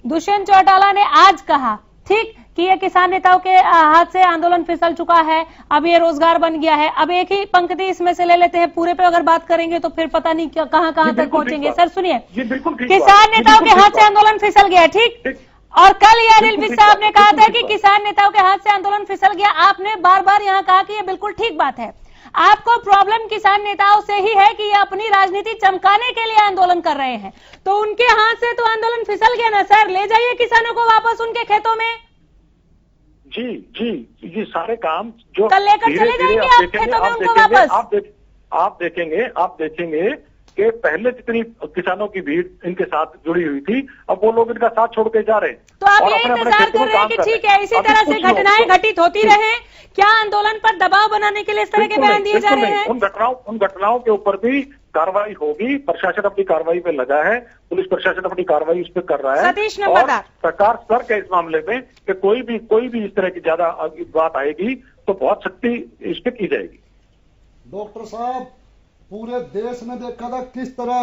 दुष्यंत चौटाला ने आज कहा, ठीक, कि ये किसान नेताओं के हाथ से आंदोलन फिसल चुका है, अब ये रोजगार बन गया है। अब एक ही पंक्ति इसमें से ले लेते हैं, पूरे पे अगर बात करेंगे तो फिर पता नहीं कहां तक पहुंचेंगे। सर सुनिए, किसान नेताओं के हाथ से आंदोलन फिसल गया, ठीक, और कल ये अनिल विज साहब ने कहा था कि किसान नेताओं के हाथ से आंदोलन फिसल गया। आपने बार बार यहाँ कहा कि ये बिल्कुल ठीक बात है। आपको प्रॉब्लम किसान नेताओं से ही है कि ये अपनी राजनीति चमकाने के लिए आंदोलन कर रहे हैं, तो उनके हाथ से तो आंदोलन फिसल गया ना सर। ले जाइए किसानों को वापस उनके खेतों में। जी सारे काम जो कल लेकर चले जाएंगे आप खेतों में उनको वापस। आप देखेंगे कि पहले जितनी किसानों की भीड़ इनके साथ जुड़ी हुई थी, अब वो लोग इनका साथ छोड़ के जा रहे हैं। तो आप ये इंतजार कर रहे हैं कि ठीक है इसी तरह से घटनाएं घटित होती रहे? क्या आंदोलन पर दबाव बनाने के लिए इस तरह के बयान दिए जा रहे हैं? उन घटनाओं के ऊपर भी कार्रवाई होगी। प्रशासन अपनी कार्रवाई पे लगा है, पुलिस प्रशासन अपनी कार्रवाई उस पर कर रहा है। सतीश नंबरदार, सरकार सतर्क है इस मामले में कि कोई भी इस तरह की ज्यादा बात आएगी तो बहुत सख्ती इस पर की जाएगी। डॉक्टर साहब, पूरे देश में देखा था किस तरह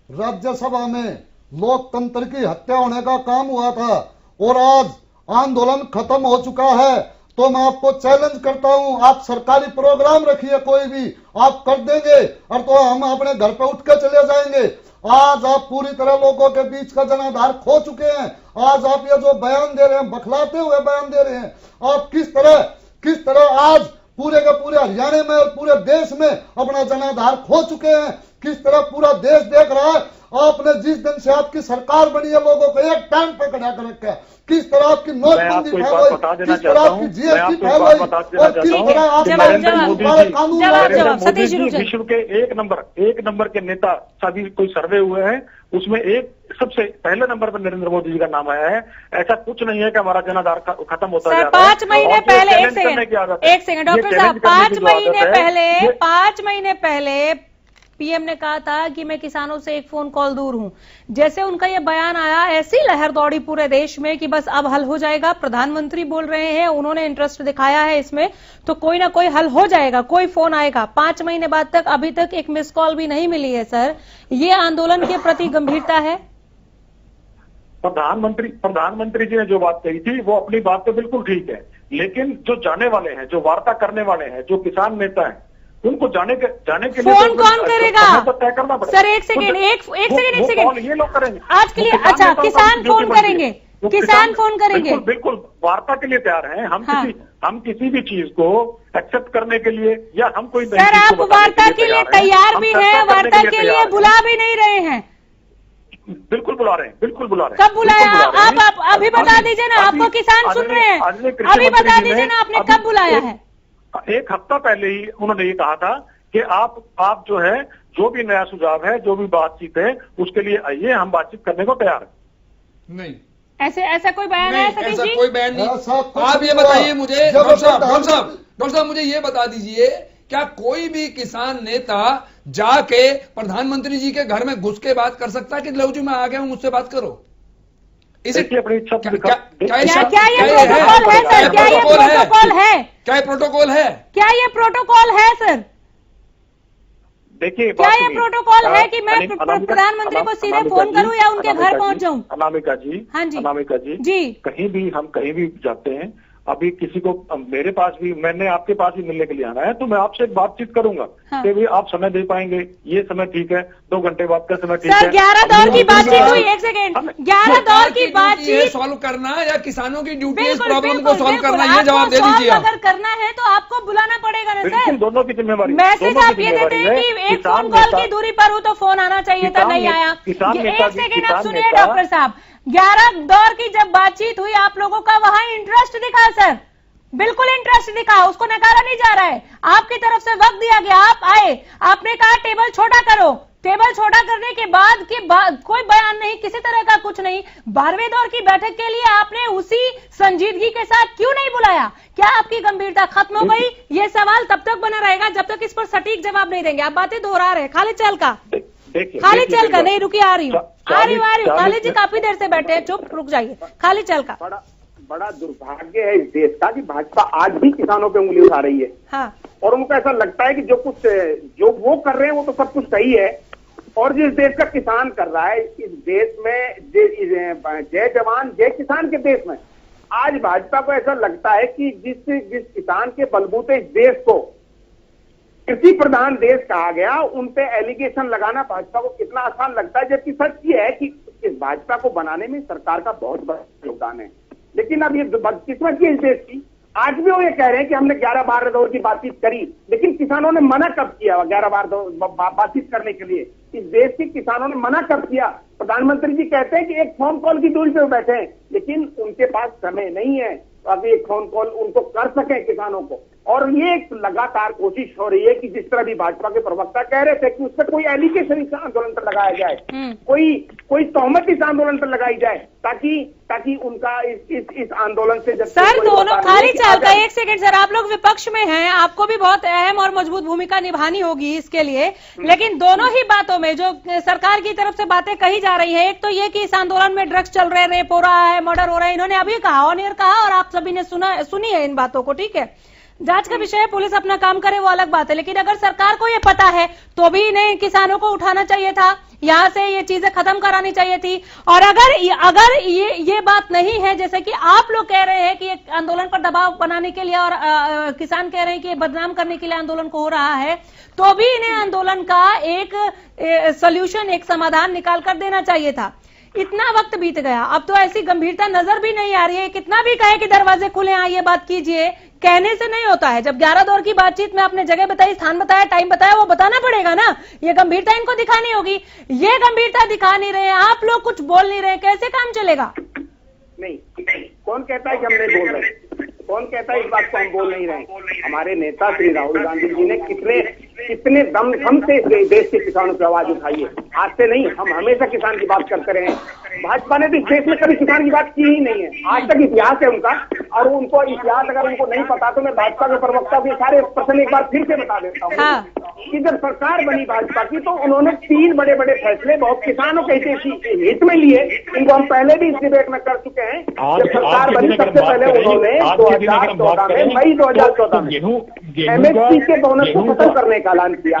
राज्यसभा में लोकतंत्र की हत्या होने का काम हुआ था, और आज आंदोलन खत्म हो चुका है। तो मैं आपको चैलेंज करता हूं, आप सरकारी प्रोग्राम रखिए, कोई भी आप कर देंगे और तो हम अपने घर पे उठ के चले जाएंगे। आज आप पूरी तरह लोगों के बीच का जनाधार खो चुके हैं। आज आप ये जो बयान दे रहे हैं, बखलाते हुए बयान दे रहे हैं, आप किस तरह आज पूरे के पूरे हरियाणा में और पूरे देश में अपना जनाधार खो चुके हैं। किस तरह पूरा देश देख रहा है। आपने जिस दिन से आपकी सरकार बनी है, लोगों को एक टाइम पे खड़ा कर रखा है। किस तरह आपकी नोटबंदी फैल गई, किस तरह आपकी जीएसटी फैल गई, और किस तरह आप विश्व के एक नंबर के नेता सभी कोई सर्वे हुए हैं, उसमें एक सबसे पहले नंबर पर नरेंद्र मोदी जी का नाम आया है। ऐसा कुछ नहीं है कि हमारा जनाधार खत्म होता जा रहा है। 5 महीने पहले, एक सेकंड डॉक्टर साहब, 5 महीने पहले पीएम ने कहा था कि मैं किसानों से एक फोन कॉल दूर हूं। जैसे उनका ये बयान आया, ऐसी लहर दौड़ी पूरे देश में कि बस अब हल हो जाएगा। प्रधानमंत्री बोल रहे हैं, उन्होंने इंटरेस्ट दिखाया है इसमें, तो कोई ना कोई हल हो जाएगा, कोई फोन आएगा। 5 महीने बाद तक अभी तक एक मिस कॉल भी नहीं मिली है। सर, ये आंदोलन के प्रति गंभीरता है? प्रधानमंत्री जी ने जो बात कही थी वो अपनी बात तो बिल्कुल ठीक है, लेकिन जो जाने वाले हैं, जो वार्ता करने वाले हैं, जो किसान नेता हैं, उनको जाने के लिए फोन कौन करेगा? तय करना पड़ेगा। सर एक सेकेंड ये लोग करेंगे आज के लिए। अच्छा, किसान फोन करेंगे, किसान फोन करेंगे। बिल्कुल वार्ता के लिए तैयार हैं हम। हम किसी भी चीज को एक्सेप्ट करने के लिए, या हम कोई सर आप वार्ता के लिए तैयार भी हैं, वार्ता के लिए बुला भी नहीं रहे हैं? बिल्कुल बुला रहे हैं। कब बुलाया? आप अभी बता दीजिए ना, आपको किसान सुन रहे हैं, अभी बता दीजिए ना आपने कब बुलाया है? 1 हफ्ता पहले ही उन्होंने ये कहा था कि आप जो है, जो भी नया सुझाव है, जो भी बातचीत है, उसके लिए आइए, हम बातचीत करने को तैयार हैं। नहीं, ऐसा कोई बयान है सतीश जी? कोई बयान नहीं। आप ये बताइए मुझे, डॉक्टर साहब मुझे ये बता दीजिए, क्या कोई भी किसान नेता जाके प्रधानमंत्री जी के घर में घुस के बात कर सकता है कि लव जी मैं आ गया हूं, मुझसे बात करो? इसे अपनी इच्छा क्या ये प्रोटोकॉल है सर? क्या ये प्रोटोकॉल है? क्या ये प्रोटोकॉल है? क्या ये प्रोटोकॉल है सर? देखिए, क्या ये प्रोटोकॉल है कि मैं प्रधानमंत्री को सीधे फोन करूं या उनके घर पहुंच जाऊं? अनामिका जी, हाँ जी, अनामिका जी, कहीं भी जाते हैं, अभी किसी को मेरे पास भी, मैंने आपके पास भी मिलने के लिए आना है, तो मैं आपसे एक बातचीत करूंगा कि भी आप समय दे पाएंगे, ये समय ठीक है, 2 घंटे बाद का समय ठीक है। सर 11 दौर की बातचीत हुई, एक सेकेंड, 11 दौर की बातचीत सॉल्व करना या किसानों की ड्यूटी इस प्रॉब्लम को सॉल्व करना, ये जवाब दे दीजिए। अगर करना है तो आपको बुलाना पड़ेगा ना सर। दोनों की जिम्मेवारी। मैसेज आप ये देते हैं कि एक फोन कॉल की दूरी पर हूं तो फोन आना चाहिए था, नहीं आया। एक सेकेंड आप सुनिए डॉक्टर साहब, 11 दौर की जब बातचीत हुई, आप लोगों का वहां इंटरेस्ट दिखा सर, बिल्कुल इंटरेस्ट दिखा, उसको नकारा नहीं जा रहा है। आपकी तरफ से वक्त दिया गया, आप आए, आपने कहा टेबल छोटा करो, टेबल छोटा करने के बाद कोई बयान नहीं, किसी तरह का कुछ नहीं। 12वें दौर की बैठक के लिए आपने उसी संजीदगी के साथ क्यों नहीं बुलाया? क्या आपकी गंभीरता खत्म हो गई? ये सवाल तब तक बना रहेगा जब तक इस पर सटीक जवाब नहीं देंगे। आप बातें दोहरा रहे हैं, खाली चल का नहीं, रुकिए, आ रही हूँ खाली जी, काफी देर से बैठे हैं, चुप, रुक जाइए, खाली चल का। बड़ा दुर्भाग्य है इस देश का कि भाजपा आज भी किसानों पे उंगली उठा रही है। हाँ। और उनको ऐसा लगता है कि जो वो कर रहे हैं वो तो सब कुछ सही है, और जिस देश का किसान कर रहा है, इस देश में जय जवान जय किसान के देश में आज भाजपा को ऐसा लगता है कि जिस किसान के बलबूते इस देश को कृषि प्रधान देश कहा गया, उन पे एलिगेशन लगाना भाजपा को कितना आसान लगता है। जबकि सच ये है कि इस भाजपा को बनाने में सरकार का बहुत बड़ा योगदान है। लेकिन अब ये बदकिस्मत है इस देश की, आज भी वो ये कह रहे हैं कि हमने 11-12 दौर की बातचीत करी, लेकिन किसानों ने मना कब किया 11-12 बातचीत करने के लिए? इस देश के किसानों ने मना कब किया? प्रधानमंत्री जी कहते हैं कि एक फोन कॉल की दूरी पे बैठे हैं, लेकिन उनके पास समय नहीं है अभी एक फोन कॉल उनको कर सके किसानों को। और ये एक लगातार कोशिश हो रही है कि जिस तरह भी भाजपा के प्रवक्ता कह रहे थे कि उस पर कोई एलिगेशन इस आंदोलन पर लगाया जाए, कोई तहमत इस आंदोलन पर लगाई जाए, ताकि उनका इस आंदोलन से सर दोनों खाली चाल का। एक सेकंड सर, आप लोग विपक्ष में हैं, आपको भी बहुत अहम और मजबूत भूमिका निभानी होगी इसके लिए, लेकिन दोनों ही बातों में जो सरकार की तरफ से बातें कही जा रही है, एक तो ये कि इस आंदोलन में ड्रग्स चल रहे, रेप हो रहा है, मर्डर हो रहा है, इन्होंने अभी कहा, ऑन एयर कहा, और आप सभी ने सुनी है इन बातों को, ठीक है। जांच का विषय है, पुलिस अपना काम करे वो अलग बात है, लेकिन अगर सरकार को ये पता है तो भी इन्हें किसानों को उठाना चाहिए था, यहाँ से ये चीजें खत्म करानी चाहिए थी। और अगर ये बात नहीं है, जैसे कि आप लोग कह रहे हैं कि आंदोलन पर दबाव बनाने के लिए और किसान कह रहे हैं कि बदनाम करने के लिए आंदोलन को हो रहा है, तो भी इन्हें आंदोलन का एक सोल्यूशन, एक समाधान निकाल कर देना चाहिए था। इतना वक्त बीत गया, अब तो ऐसी गंभीरता नजर भी नहीं आ रही है। कितना भी कहे कि दरवाजे खुले, आइए बात कीजिए, कहने से नहीं होता है। जब 11 दौर की बातचीत में आपने जगह बताई, स्थान बताया, टाइम बताया, वो बताना पड़ेगा ना। ये गंभीरता इनको दिखानी होगी, ये गंभीरता दिखा नहीं रहे, आप लोग कुछ बोल नहीं रहे, कैसे काम चलेगा? नहीं, कौन कहता है कि हम नहीं बोल रहे? कौन कहता है इस बात को हम बोल नहीं रहे? हमारे नेता श्री राहुल गांधी जी ने कितने दमखम से देश के किसानों की आवाज उठाई है। आज से नहीं, हम हमेशा किसान की बात करते रहे। भाजपा ने तो इस देश में कभी किसान की बात की ही नहीं है, आज तक इतिहास है उनका। और उनको इतिहास अगर उनको नहीं पता तो मैं भाजपा के प्रवक्ता के सारे प्रश्न एक बार फिर से बता देता हूँ कि जब सरकार बनी भाजपा की तो उन्होंने 3 बड़े बड़े फैसले बहुत किसानों के हित में लिए। इनको हम पहले भी इस डिबेट में कर चुके हैं। जब सरकार बनी सबसे पहले उन्होंने 2014 में, मई 2014 में MSP के बोनस को खत्म करने का ऐलान किया।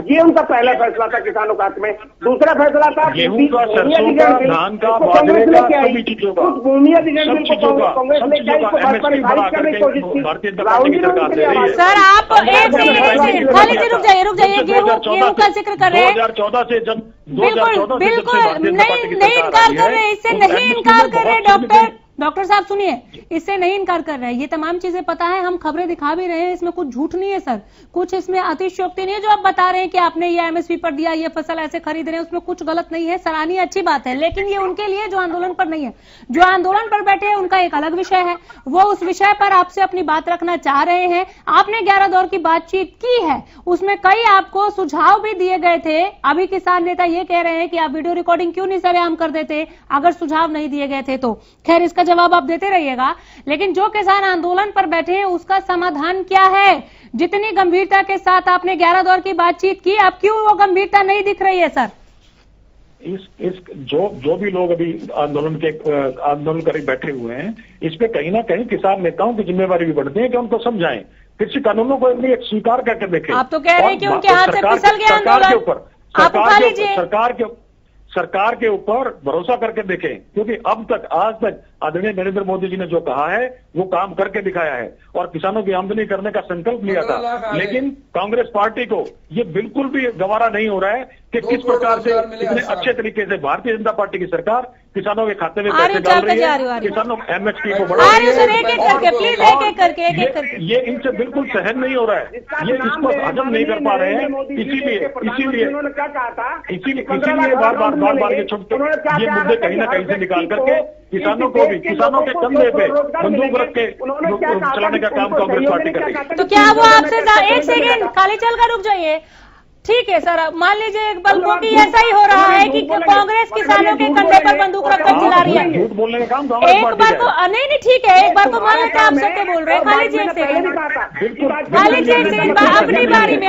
ये उनका पहला फैसला था किसानों का हक में। दूसरा फैसला था गेहूं का, सरसों का, धान का, बाजरे का, सभी चीजों का, भूमि अधिग्रहण बिल को कांग्रेस लेके आई, इसको भाजपा ने खारिज करने की कोशिश की। राहुल जी ने सर आप एक सेकंड खाली से रुक जाइए। गेहूं का जिक्र कर रहे हैं 2014 से, जब बिल्कुल नहीं इनकार कर रहे, इससे नहीं इनकार कर रहे डॉक्टर साहब सुनिए, इससे नहीं इनकार कर रहे हैं, ये तमाम चीजें पता है, हम खबरें दिखा भी रहे हैं, इसमें कुछ झूठ नहीं है सर, कुछ इसमें अतिशयोक्ति नहीं है। जो आप बता रहे हैं कि आपने ये MSP पर दिया, ये फसल ऐसे खरीद रहे हैं, उसमें कुछ गलत नहीं है, सराहनीय अच्छी बात है। लेकिन ये उनके लिए जो आंदोलन पर नहीं है, जो आंदोलन पर बैठे हैं उनका एक अलग विषय है, वो उस विषय पर आपसे अपनी बात रखना चाह रहे हैं। आपने 11 दौर की बातचीत की है, उसमें कई आपको सुझाव भी दिए गए थे। अभी किसान नेता ये कह रहे हैं कि आप वीडियो रिकॉर्डिंग क्यों नहीं सरेआम कर देते अगर सुझाव नहीं दिए गए थे तो। खैर इसका जवाब आप देते रहिएगा, लेकिन जो किसान आंदोलन पर बैठे हैं उसका समाधान क्या है? जितनी गंभीरता के साथ आपने 11 दौर की बातचीत की, अब क्यों वो गंभीरता नहीं दिख रही है सर? इस जो भी लोग अभी आंदोलन कर बैठे हुए हैं, इस पे कहीं ना कहीं किसान नेताओं की जिम्मेवारी भी बढ़ती है कि उनको समझाएं, कृषि कानूनों को स्वीकार करके देखें। आप तो कह रहे हैं कि उनके हाथ से फिसल गया आंदोलन। सरकार के ऊपर भरोसा करके देखें, क्योंकि अब तक, आज तक आदरणीय नरेंद्र मोदी जी ने जो कहा है वो काम करके दिखाया है और किसानों की आमदनी करने का संकल्प लिया था। लेकिन कांग्रेस पार्टी को ये बिल्कुल भी गवारा नहीं हो रहा है कि किस प्रकार से इतने अच्छे तरीके से भारतीय जनता पार्टी की सरकार किसानों के खाते में पैसे डाल रही है, किसानों MSP को बढ़ा रही है। ये इनसे बिल्कुल सहन नहीं हो रहा है, ये इसको हजम नहीं कर पा रहे हैं। इसीलिए बार ये मुद्दे कहीं ना कहीं से निकाल करके किसानों को भी, किसानों के कंधे पे बंदूक रख के चलाने का काम कांग्रेस पार्टी कर रही है। तो क्या वो आपसे एक सेकेंड खाली चल कर रुक जाइए, ठीक है सर, मान लीजिए एक बल्कि कि ऐसा ही हो रहा है कि कांग्रेस किसानों के कंधे पर बंदूक रखकर चला रही है। झूठ बोलने का काम एक बार को नहीं ठीक है, एक बार को मान लेते हैं आप सत्य बोल रहे हैं। खाली जी एक सेकंड, अपनी बारी में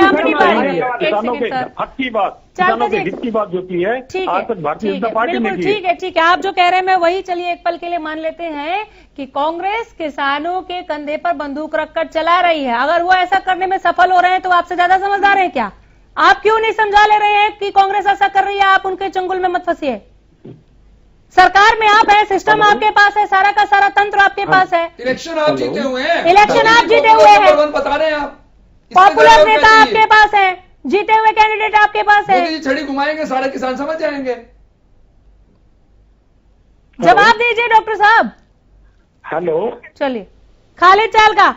किसानों के हक की बात, किसानों के हित की बात जो की है आज तक भारतीय जनता पार्टी ने की है। ठीक है, आप जो कह रहे हैं मैं वही, चलिए एक पल के लिए मान लेते हैं कि कांग्रेस किसानों के कंधे पर बंदूक रखकर चला रही है। अगर वो ऐसा करने में सफल हो रहे हैं तो आपसे ज्यादा समझदार है क्या? आप क्यों नहीं समझा ले रहे हैं कि कांग्रेस ऐसा कर रही है? आप उनके चंगुल में मत फंसिए। सरकार में आप है, सिस्टम आपके पास है, सारा का सारा तंत्र आपके पास है। इलेक्शन आप जीते हुए हैं, इलेक्शन आप जीते हुए हैं, बता रहे हैं आप, पॉपुलर नेता आपके पास है, जीते हुए कैंडिडेट आपके पास है। छड़ी घुमाएंगे, सारे किसान समझ जाएंगे। जवाब दीजिए डॉक्टर साहब। हेलो, चलिए खालिद चाल का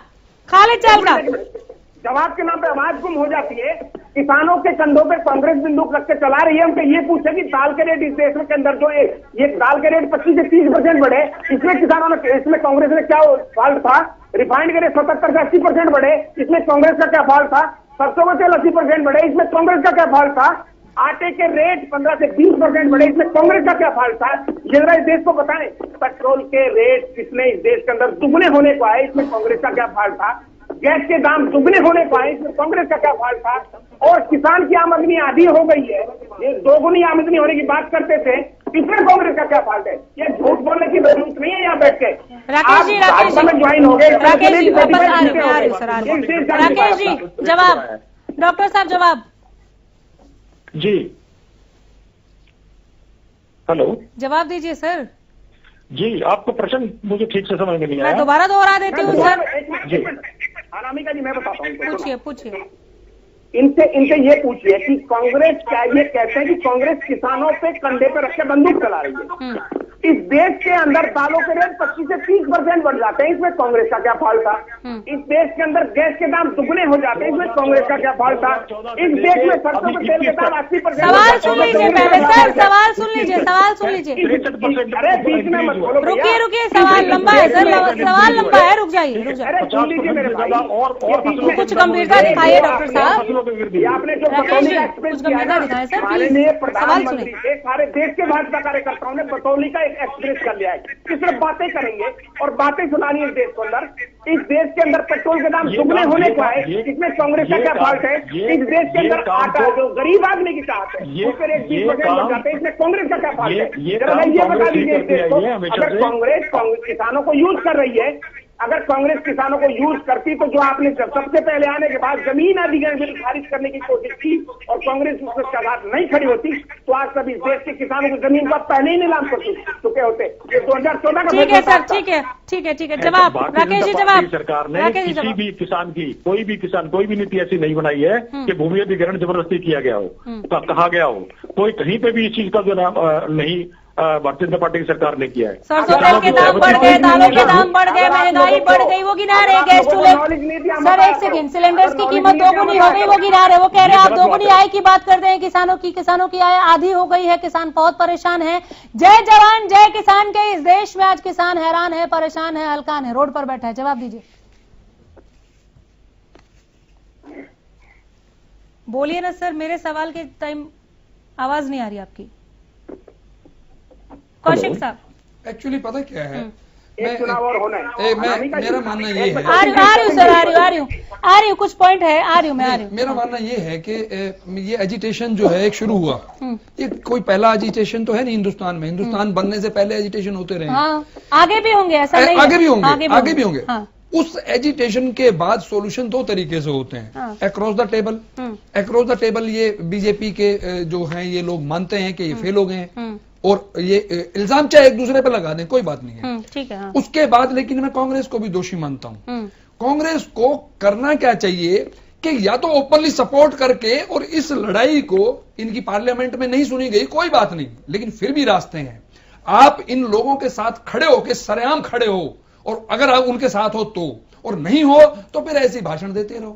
जवाब के नाम पे आवाज गुम हो जाती है। किसानों के कंधों पे कांग्रेस बंदूक रख के चला रही है। उनसे ये पूछे कि दाल के रेट इस देश के अंदर जो है ये दाल के रेट 25 से 30% बढ़े, इसमें किसानों ने, इसमें कांग्रेस ने क्या फॉल्ट था? रिफाइंड के रेट 77 से 80% बढ़े, इसमें कांग्रेस का क्या फॉल्ट था? सरसों के तेल 80% बढ़े, इसमें कांग्रेस का क्या फॉल्ट था? आटे के रेट 15 से 20% बढ़े, इसमें कांग्रेस का क्या फॉल्ट था? ये जरा इस देश को बताएं। पेट्रोल के रेट कितने इस देश के अंदर दुगने होने को आए, इसमें कांग्रेस का क्या फॉल्ट था? गैस के दाम दुगने होने को आए, इसमें कांग्रेस का क्या फॉल्ट था? और किसान की आमदनी आधी हो गई है, ये दोगुनी आमदनी होने की बात करते थे, इसमें कांग्रेस का क्या फॉल्ट है? ये झूठ बोलने की जरूरत नहीं है। यहाँ बैठ के राकेश जी ज्वाइन हो गए। राकेश जी वापस आ रहे हैं। राकेश जी जवाब, डॉक्टर साहब जवाब। जी हेलो, जवाब दीजिए सर। जी आपको प्रश्न मुझे ठीक से समझ में नहीं आया, मैं दोबारा दोहरा देती हूँ सर। जी अनामिका जी मैं बताता हूँ, पूछिए पूछिए। इनसे ये पूछिए कि कांग्रेस क्या ये कहते हैं कि कांग्रेस किसानों पे कंधे पे रख के बंदूक चला रही है। इस देश के अंदर दालों के रेट 25 से 30% बढ़ जाते हैं, इसमें कांग्रेस का क्या फॉल्ट था? इस देश के अंदर गैस के दाम दुगने हो जाते हैं, इसमें कांग्रेस का क्या फॉल्ट था? इस देश में सरसों के तेल के दाम 80%। सवाल सुन लीजिए पहले सर, सवाल सुन लीजिए, सवाल सुन लीजिए। अरे बीच में मत बोलो, रुकिए, सवाल लंबा है सर, सवाल लंबा है, रुक जाइए। कुछ गंभीरता दिखाइए डॉक्टर साहब, आपने जो बतौली का एक्सप्रेस किया है ना, माननीय प्रधानमंत्री से सारे देश के भाजपा कार्यकर्ताओं ने बतौली का एक्सप्रेस कर लिया है कि सिर्फ बातें करेंगे और बातें सुनानी है। देश के अंदर, इस देश के अंदर पेट्रोल के दाम दुगने होने को आए, इसमें कांग्रेस का क्या फॉल्ट है? इस देश के अंदर आटा जो गरीब आदमी की चाहत है उसके रेट 20% बढ़ जाते हैं, इसमें कांग्रेस का क्या फॉल्ट है? जरा ये बता दीजिए इस देश को। अगर कांग्रेस किसानों को यूज कर रही है, अगर कांग्रेस किसानों को यूज करती तो जो आपने सबसे पहले आने के बाद जमीन अधिग्रहण बिल खारिज करने की कोशिश की और कांग्रेस उसके साथ नहीं खड़ी होती तो आज तक इस देश के किसानों की जमीन को पहले ही नीलाम कर चुके होते। ये 2014 का ठीक है सर, ठीक है। जवाब राकेश जी, जवाब। सरकार ने किसी भी किसान की कोई भी नीति ऐसी नहीं बनाई है कि भूमि अधिग्रहण जबरदस्ती किया गया हो, कहा गया हो। कोई कहीं पे भी इस चीज का जो नाम नहीं भारतीय जनता पार्टी की सरकार ने किया है। सरसों तेल के दाम बढ़ गए, दालों के दाम बढ़ गए, महंगाई बढ़ गई, वो गिना रहे। गैस चूल्हे सर, एक सेकंड, सिलेंडर्स की कीमत दोगुनी हो गई, वो गिना रहे। वो कह रहे हैं आप दोगुनी आय की बात करते हैं, किसानों की आय आधी हो गई है, किसान बहुत परेशान है। जय जवान जय किसान के इस देश में आज किसान हैरान है, परेशान है, हलकान है, रोड पर बैठा है। जवाब दीजिए, बोलिए ना सर। मेरे सवाल के टाइम आवाज नहीं आ रही आपकी। कौशिक साहब, एक्चुअली पता क्या है, चुनाव और होना है। मेरा मानना ये है, आ रही हूँ सर, आ रही हूँ, कुछ पॉइंट है, आ रही हूँ। मेरा मानना ये है कि ये एजिटेशन जो है एक शुरू हुआ, ये कोई पहला एजिटेशन तो है नहीं हिंदुस्तान में। हिंदुस्तान बनने से पहले एजिटेशन होते रहे, आगे भी होंगे, ऐसा नहीं, आगे भी होंगे। उस एजिटेशन के बाद सॉल्यूशन दो तरीके से होते हैं, अक्रॉस द टेबल। ये बीजेपी के जो हैं ये लोग मानते हैं कि ये फेल हो गए हैं और ये इल्जाम चाहे एक दूसरे पे लगा दें, कोई बात नहीं है, ठीक है। उसके बाद लेकिन मैं कांग्रेस को भी दोषी मानता हूं। कांग्रेस को करना क्या चाहिए कि या तो ओपनली सपोर्ट करके, और इस लड़ाई को इनकी पार्लियामेंट में नहीं सुनी गई, कोई बात नहीं, लेकिन फिर भी रास्ते हैं। आप इन लोगों के साथ खड़े हो के सरेआम खड़े हो, और अगर आप उनके साथ हो तो, और नहीं हो तो फिर ऐसे भाषण देते रहो,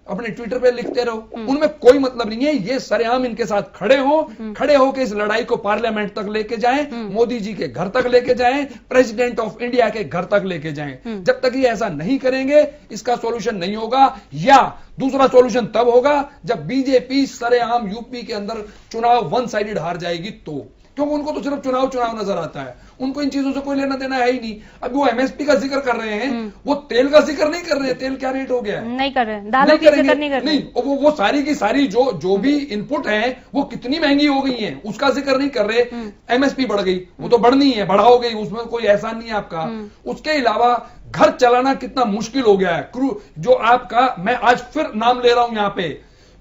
अपने ट्विटर पे लिखते रहो, उनमें कोई मतलब नहीं है। ये सरेआम इनके साथ खड़े हो के इस लड़ाई को पार्लियामेंट तक लेके जाएं, मोदी जी के घर तक लेके जाएं, प्रेसिडेंट ऑफ इंडिया के घर तक लेके जाएं। जब तक ये ऐसा नहीं करेंगे इसका सॉल्यूशन नहीं होगा, या दूसरा सॉल्यूशन तब होगा जब बीजेपी सरेआम यूपी के अंदर चुनाव वन साइडेड हार जाएगी तो, क्योंकि उनको तो सिर्फ चुनाव नजर आता है, उनको इन चीजों से कोई लेना देना है ही नहीं। अब वो एमएसपी का जिक्र कर रहे हैं, वो तेल का जिक्र नहीं कर रहे हैं। तेल क्या रेट हो गया है? नहीं कर रहे, दालों की जिक्र नहीं कर रहे। नहीं, वो सारी की सारी जो भी इनपुट है वो कितनी महंगी हो गई है उसका जिक्र नहीं कर रहे। एमएसपी बढ़ गई, वो तो बढ़नी है, बढ़ाओ गई, उसमें कोई एहसान नहीं है आपका। उसके अलावा घर चलाना कितना मुश्किल हो गया है। जो आपका, मैं आज फिर नाम ले रहा हूं यहाँ पे,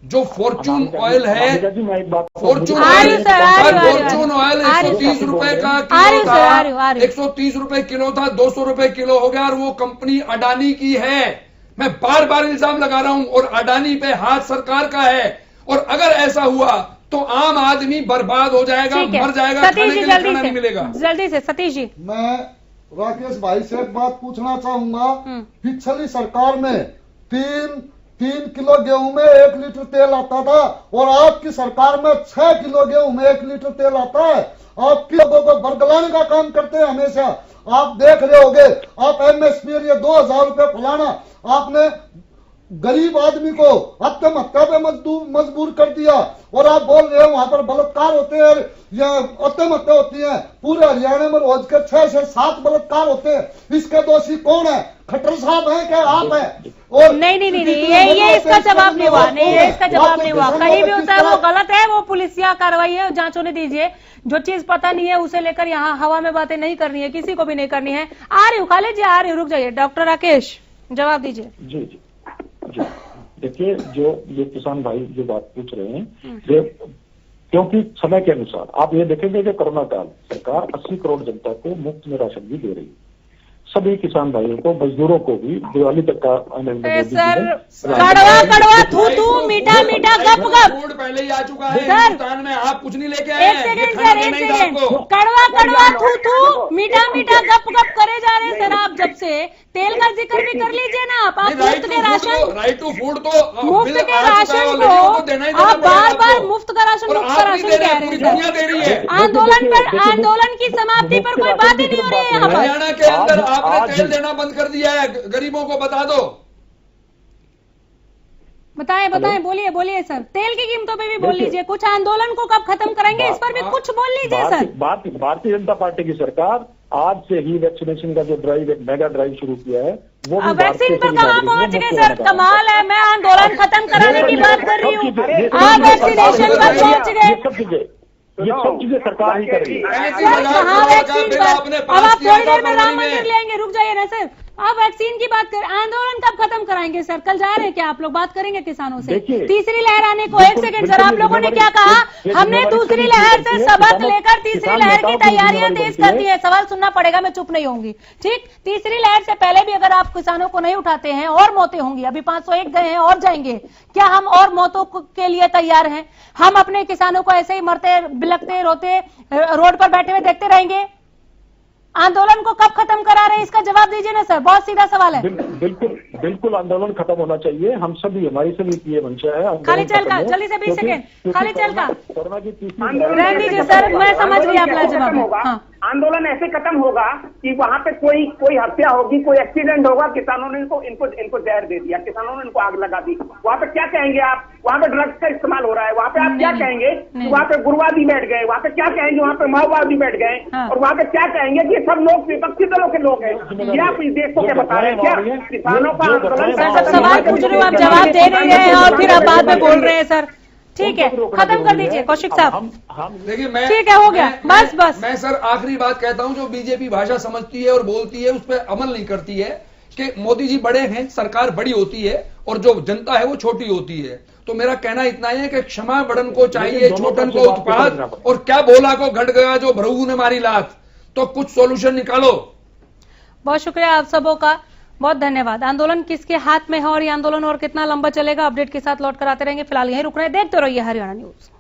जो फॉर्चून ऑयल है, फॉर्चून ऑयल 130 रुपए का किलो था, 130 रुपए किलो था, 200 रुपए किलो हो गया, और वो कंपनी अडानी की है। मैं बार बार इल्जाम लगा रहा हूं, और अडानी पे हाथ सरकार का है, और अगर ऐसा हुआ तो आम आदमी बर्बाद हो जाएगा, मर जाएगा, खाने के लिए खाना नहीं मिलेगा। जल्दी से सतीश जी। मैं राकेश भाई से एक बात पूछना चाहूंगा। पिछली सरकार में 3 3 किलो गेहूं में 1 लीटर तेल आता था और आपकी सरकार में 6 किलो गेहूं में 1 लीटर तेल आता है। आपके लोगों को बरगलाने का काम करते हैं हमेशा। आप देख रहे होंगे, आप एमएसपी ये 2000 रुपए फलाना, आपने गरीब आदमी को आत्महत्या पे मजबूर कर दिया और आप बोल रहे हो वहां पर बलात्कार होते हैं या आत्महत्या होती है। पूरे हरियाणा में रोज के 6 से 7 बलात्कार होते हैं। इसके दोषी कौन है? खट्टर साहब है क्या आप है? और नहीं, ये इसका जवाब नहीं हुआ। नहीं, इसका जवाब नहीं हुआ। कहीं भी होता है वो गलत है, वो पुलिसिया कार्रवाई है, जांच होने दीजिए। जो चीज पता नहीं है उसे लेकर यहाँ हवा में बातें नहीं करनी है, किसी को भी नहीं करनी है। आ रही हूँ खालिद जी, आ रही हूँ, रुक जाइए। डॉक्टर राकेश जवाब दीजिए। जी देखिए, जो ये किसान भाई जो बात पूछ रहे हैं, जो क्योंकि समय के अनुसार आप ये देखेंगे कि कोरोना काल सरकार 80 करोड़ जनता को मुफ्त में राशन भी दे रही है। सभी किसान भाइयों को, मजदूरों को भी दिवाली तक का सर कड़वा थू मीठा गप पहले ही आ चुका है हिंदुस्तान में। आप कुछ नहीं लेके आए। एक सेकंड कड़वा थू मीठा गप करे जा रहे हैं सर आप। जब से तेल का जिक्र भी कर लीजिए ना आप मुफ्त के राशन, राइट टू फूड तो मुफ्त के राशन को आप बार मुफ्त का राशन कह रहे हैं। आंदोलन की समाप्ति पर कोई बात ही नहीं हो रही है यहाँ पर। हरियाणा के अंदर आपने तेल देना बंद कर दिया है, गरीबों को बता दो। बताएं, बोलिए सर। तेल की कीमतों पे भी बोल लीजिए कुछ। आंदोलन को कब खत्म करेंगे इस पर भी कुछ बोल लीजिए सर। भारतीय जनता पार्टी की सरकार आज से ही वैक्सीनेशन का जो ड्राइव, मेगा ड्राइव शुरू किया है, वो भी वैक्सीन तो कहाँ पहुंच गए सर? कमाल है, मैं आंदोलन खत्म कराने की बात कर रही हूँ, आप वैक्सीनेशन पर पहुंच गए। ये सब चीजें सरकार ही करेगी। कहाँ वैक्सीन पर? अब आप थोड़ी देर में राम मंदिर लेंगे, रुक जाइए ना सर। आप वैक्सीन की बात करें, आंदोलन कब खत्म कराएंगे सर? कल जा रहे हैं क्या आप लोग? बात करेंगे किसानों से? तीसरी लहर आने को। एक सेकंड सर, आप लोगों ने क्या कहा? हमने दूसरी लहर से सबक लेकर तीसरी लहर की तैयारियां तेज कर दी है। सवाल सुनना पड़ेगा, मैं चुप नहीं होंगी, ठीक? तीसरी लहर से पहले भी अगर आप किसानों को नहीं उठाते हैं और मौतें होंगी। अभी 501 गए हैं और जाएंगे। क्या हम और मौतों के लिए तैयार हैं? हम अपने किसानों को ऐसे ही मरते, बिलखते, रोते, रोड पर बैठे हुए देखते रहेंगे? आंदोलन को कब खत्म करा रहे हैं इसका जवाब दीजिए ना सर, बहुत सीधा सवाल है। बिल्कुल आंदोलन खत्म होना चाहिए। हम सभी, हमारी सभी की ये मंशा है। खाली चल का, जल्दी से 20 सेकंड खाली चल का कोरोना की रहने दीजिए सर, मैं समझ गई अपना जवाब। आंदोलन ऐसे खत्म होगा कि वहां पे कोई हत्या होगी, कोई एक्सीडेंट होगा, किसानों ने इनको जहर दे दिया, किसानों ने इनको आग लगा दी। वहां पे क्या कहेंगे आप? वहां पे ड्रग्स का इस्तेमाल हो रहा है, वहां पे आप क्या कहेंगे? वहां पे गुरुवादी बैठ गए, वहां पे क्या कहेंगे? वहां पे माओवादी बैठ गए, और वहां पे क्या कहेंगे कि सब लोग विपक्षी दलों के लोग हैं। ये आप इस देश को क्या बता रहे हैं? क्या किसानों का आंदोलन? सवाल पूछ रहे हो, आप जवाब दे नहीं रहे हैं और फिर आप बाद में बोल रहे हैं सर। ठीक है, खत्म कर दीजिए कौशिक साहब। देखिए, मैं ठीक है, हो गया, बस मैं सर आखिरी बात कहता हूं, जो बीजेपी भाषा समझती है और बोलती है उस पर अमल नहीं करती है कि मोदी जी बड़े हैं, सरकार बड़ी होती है और जो जनता है वो छोटी होती है। तो मेरा कहना इतना ही है कि क्षमा बड़न को चाहिए, छोटन को उत्पाद, और क्या बोला को घट गया जो भृगु ने मारी लात। तो कुछ सॉल्यूशन निकालो। बहुत शुक्रिया आप सबों का, बहुत धन्यवाद। आंदोलन किसके हाथ में है और ये आंदोलन और कितना लंबा चलेगा, अपडेट के साथ लौट कर आते रहेंगे। फिलहाल यहीं रुक रहे हैं, देखते रहिए हरियाणा न्यूज।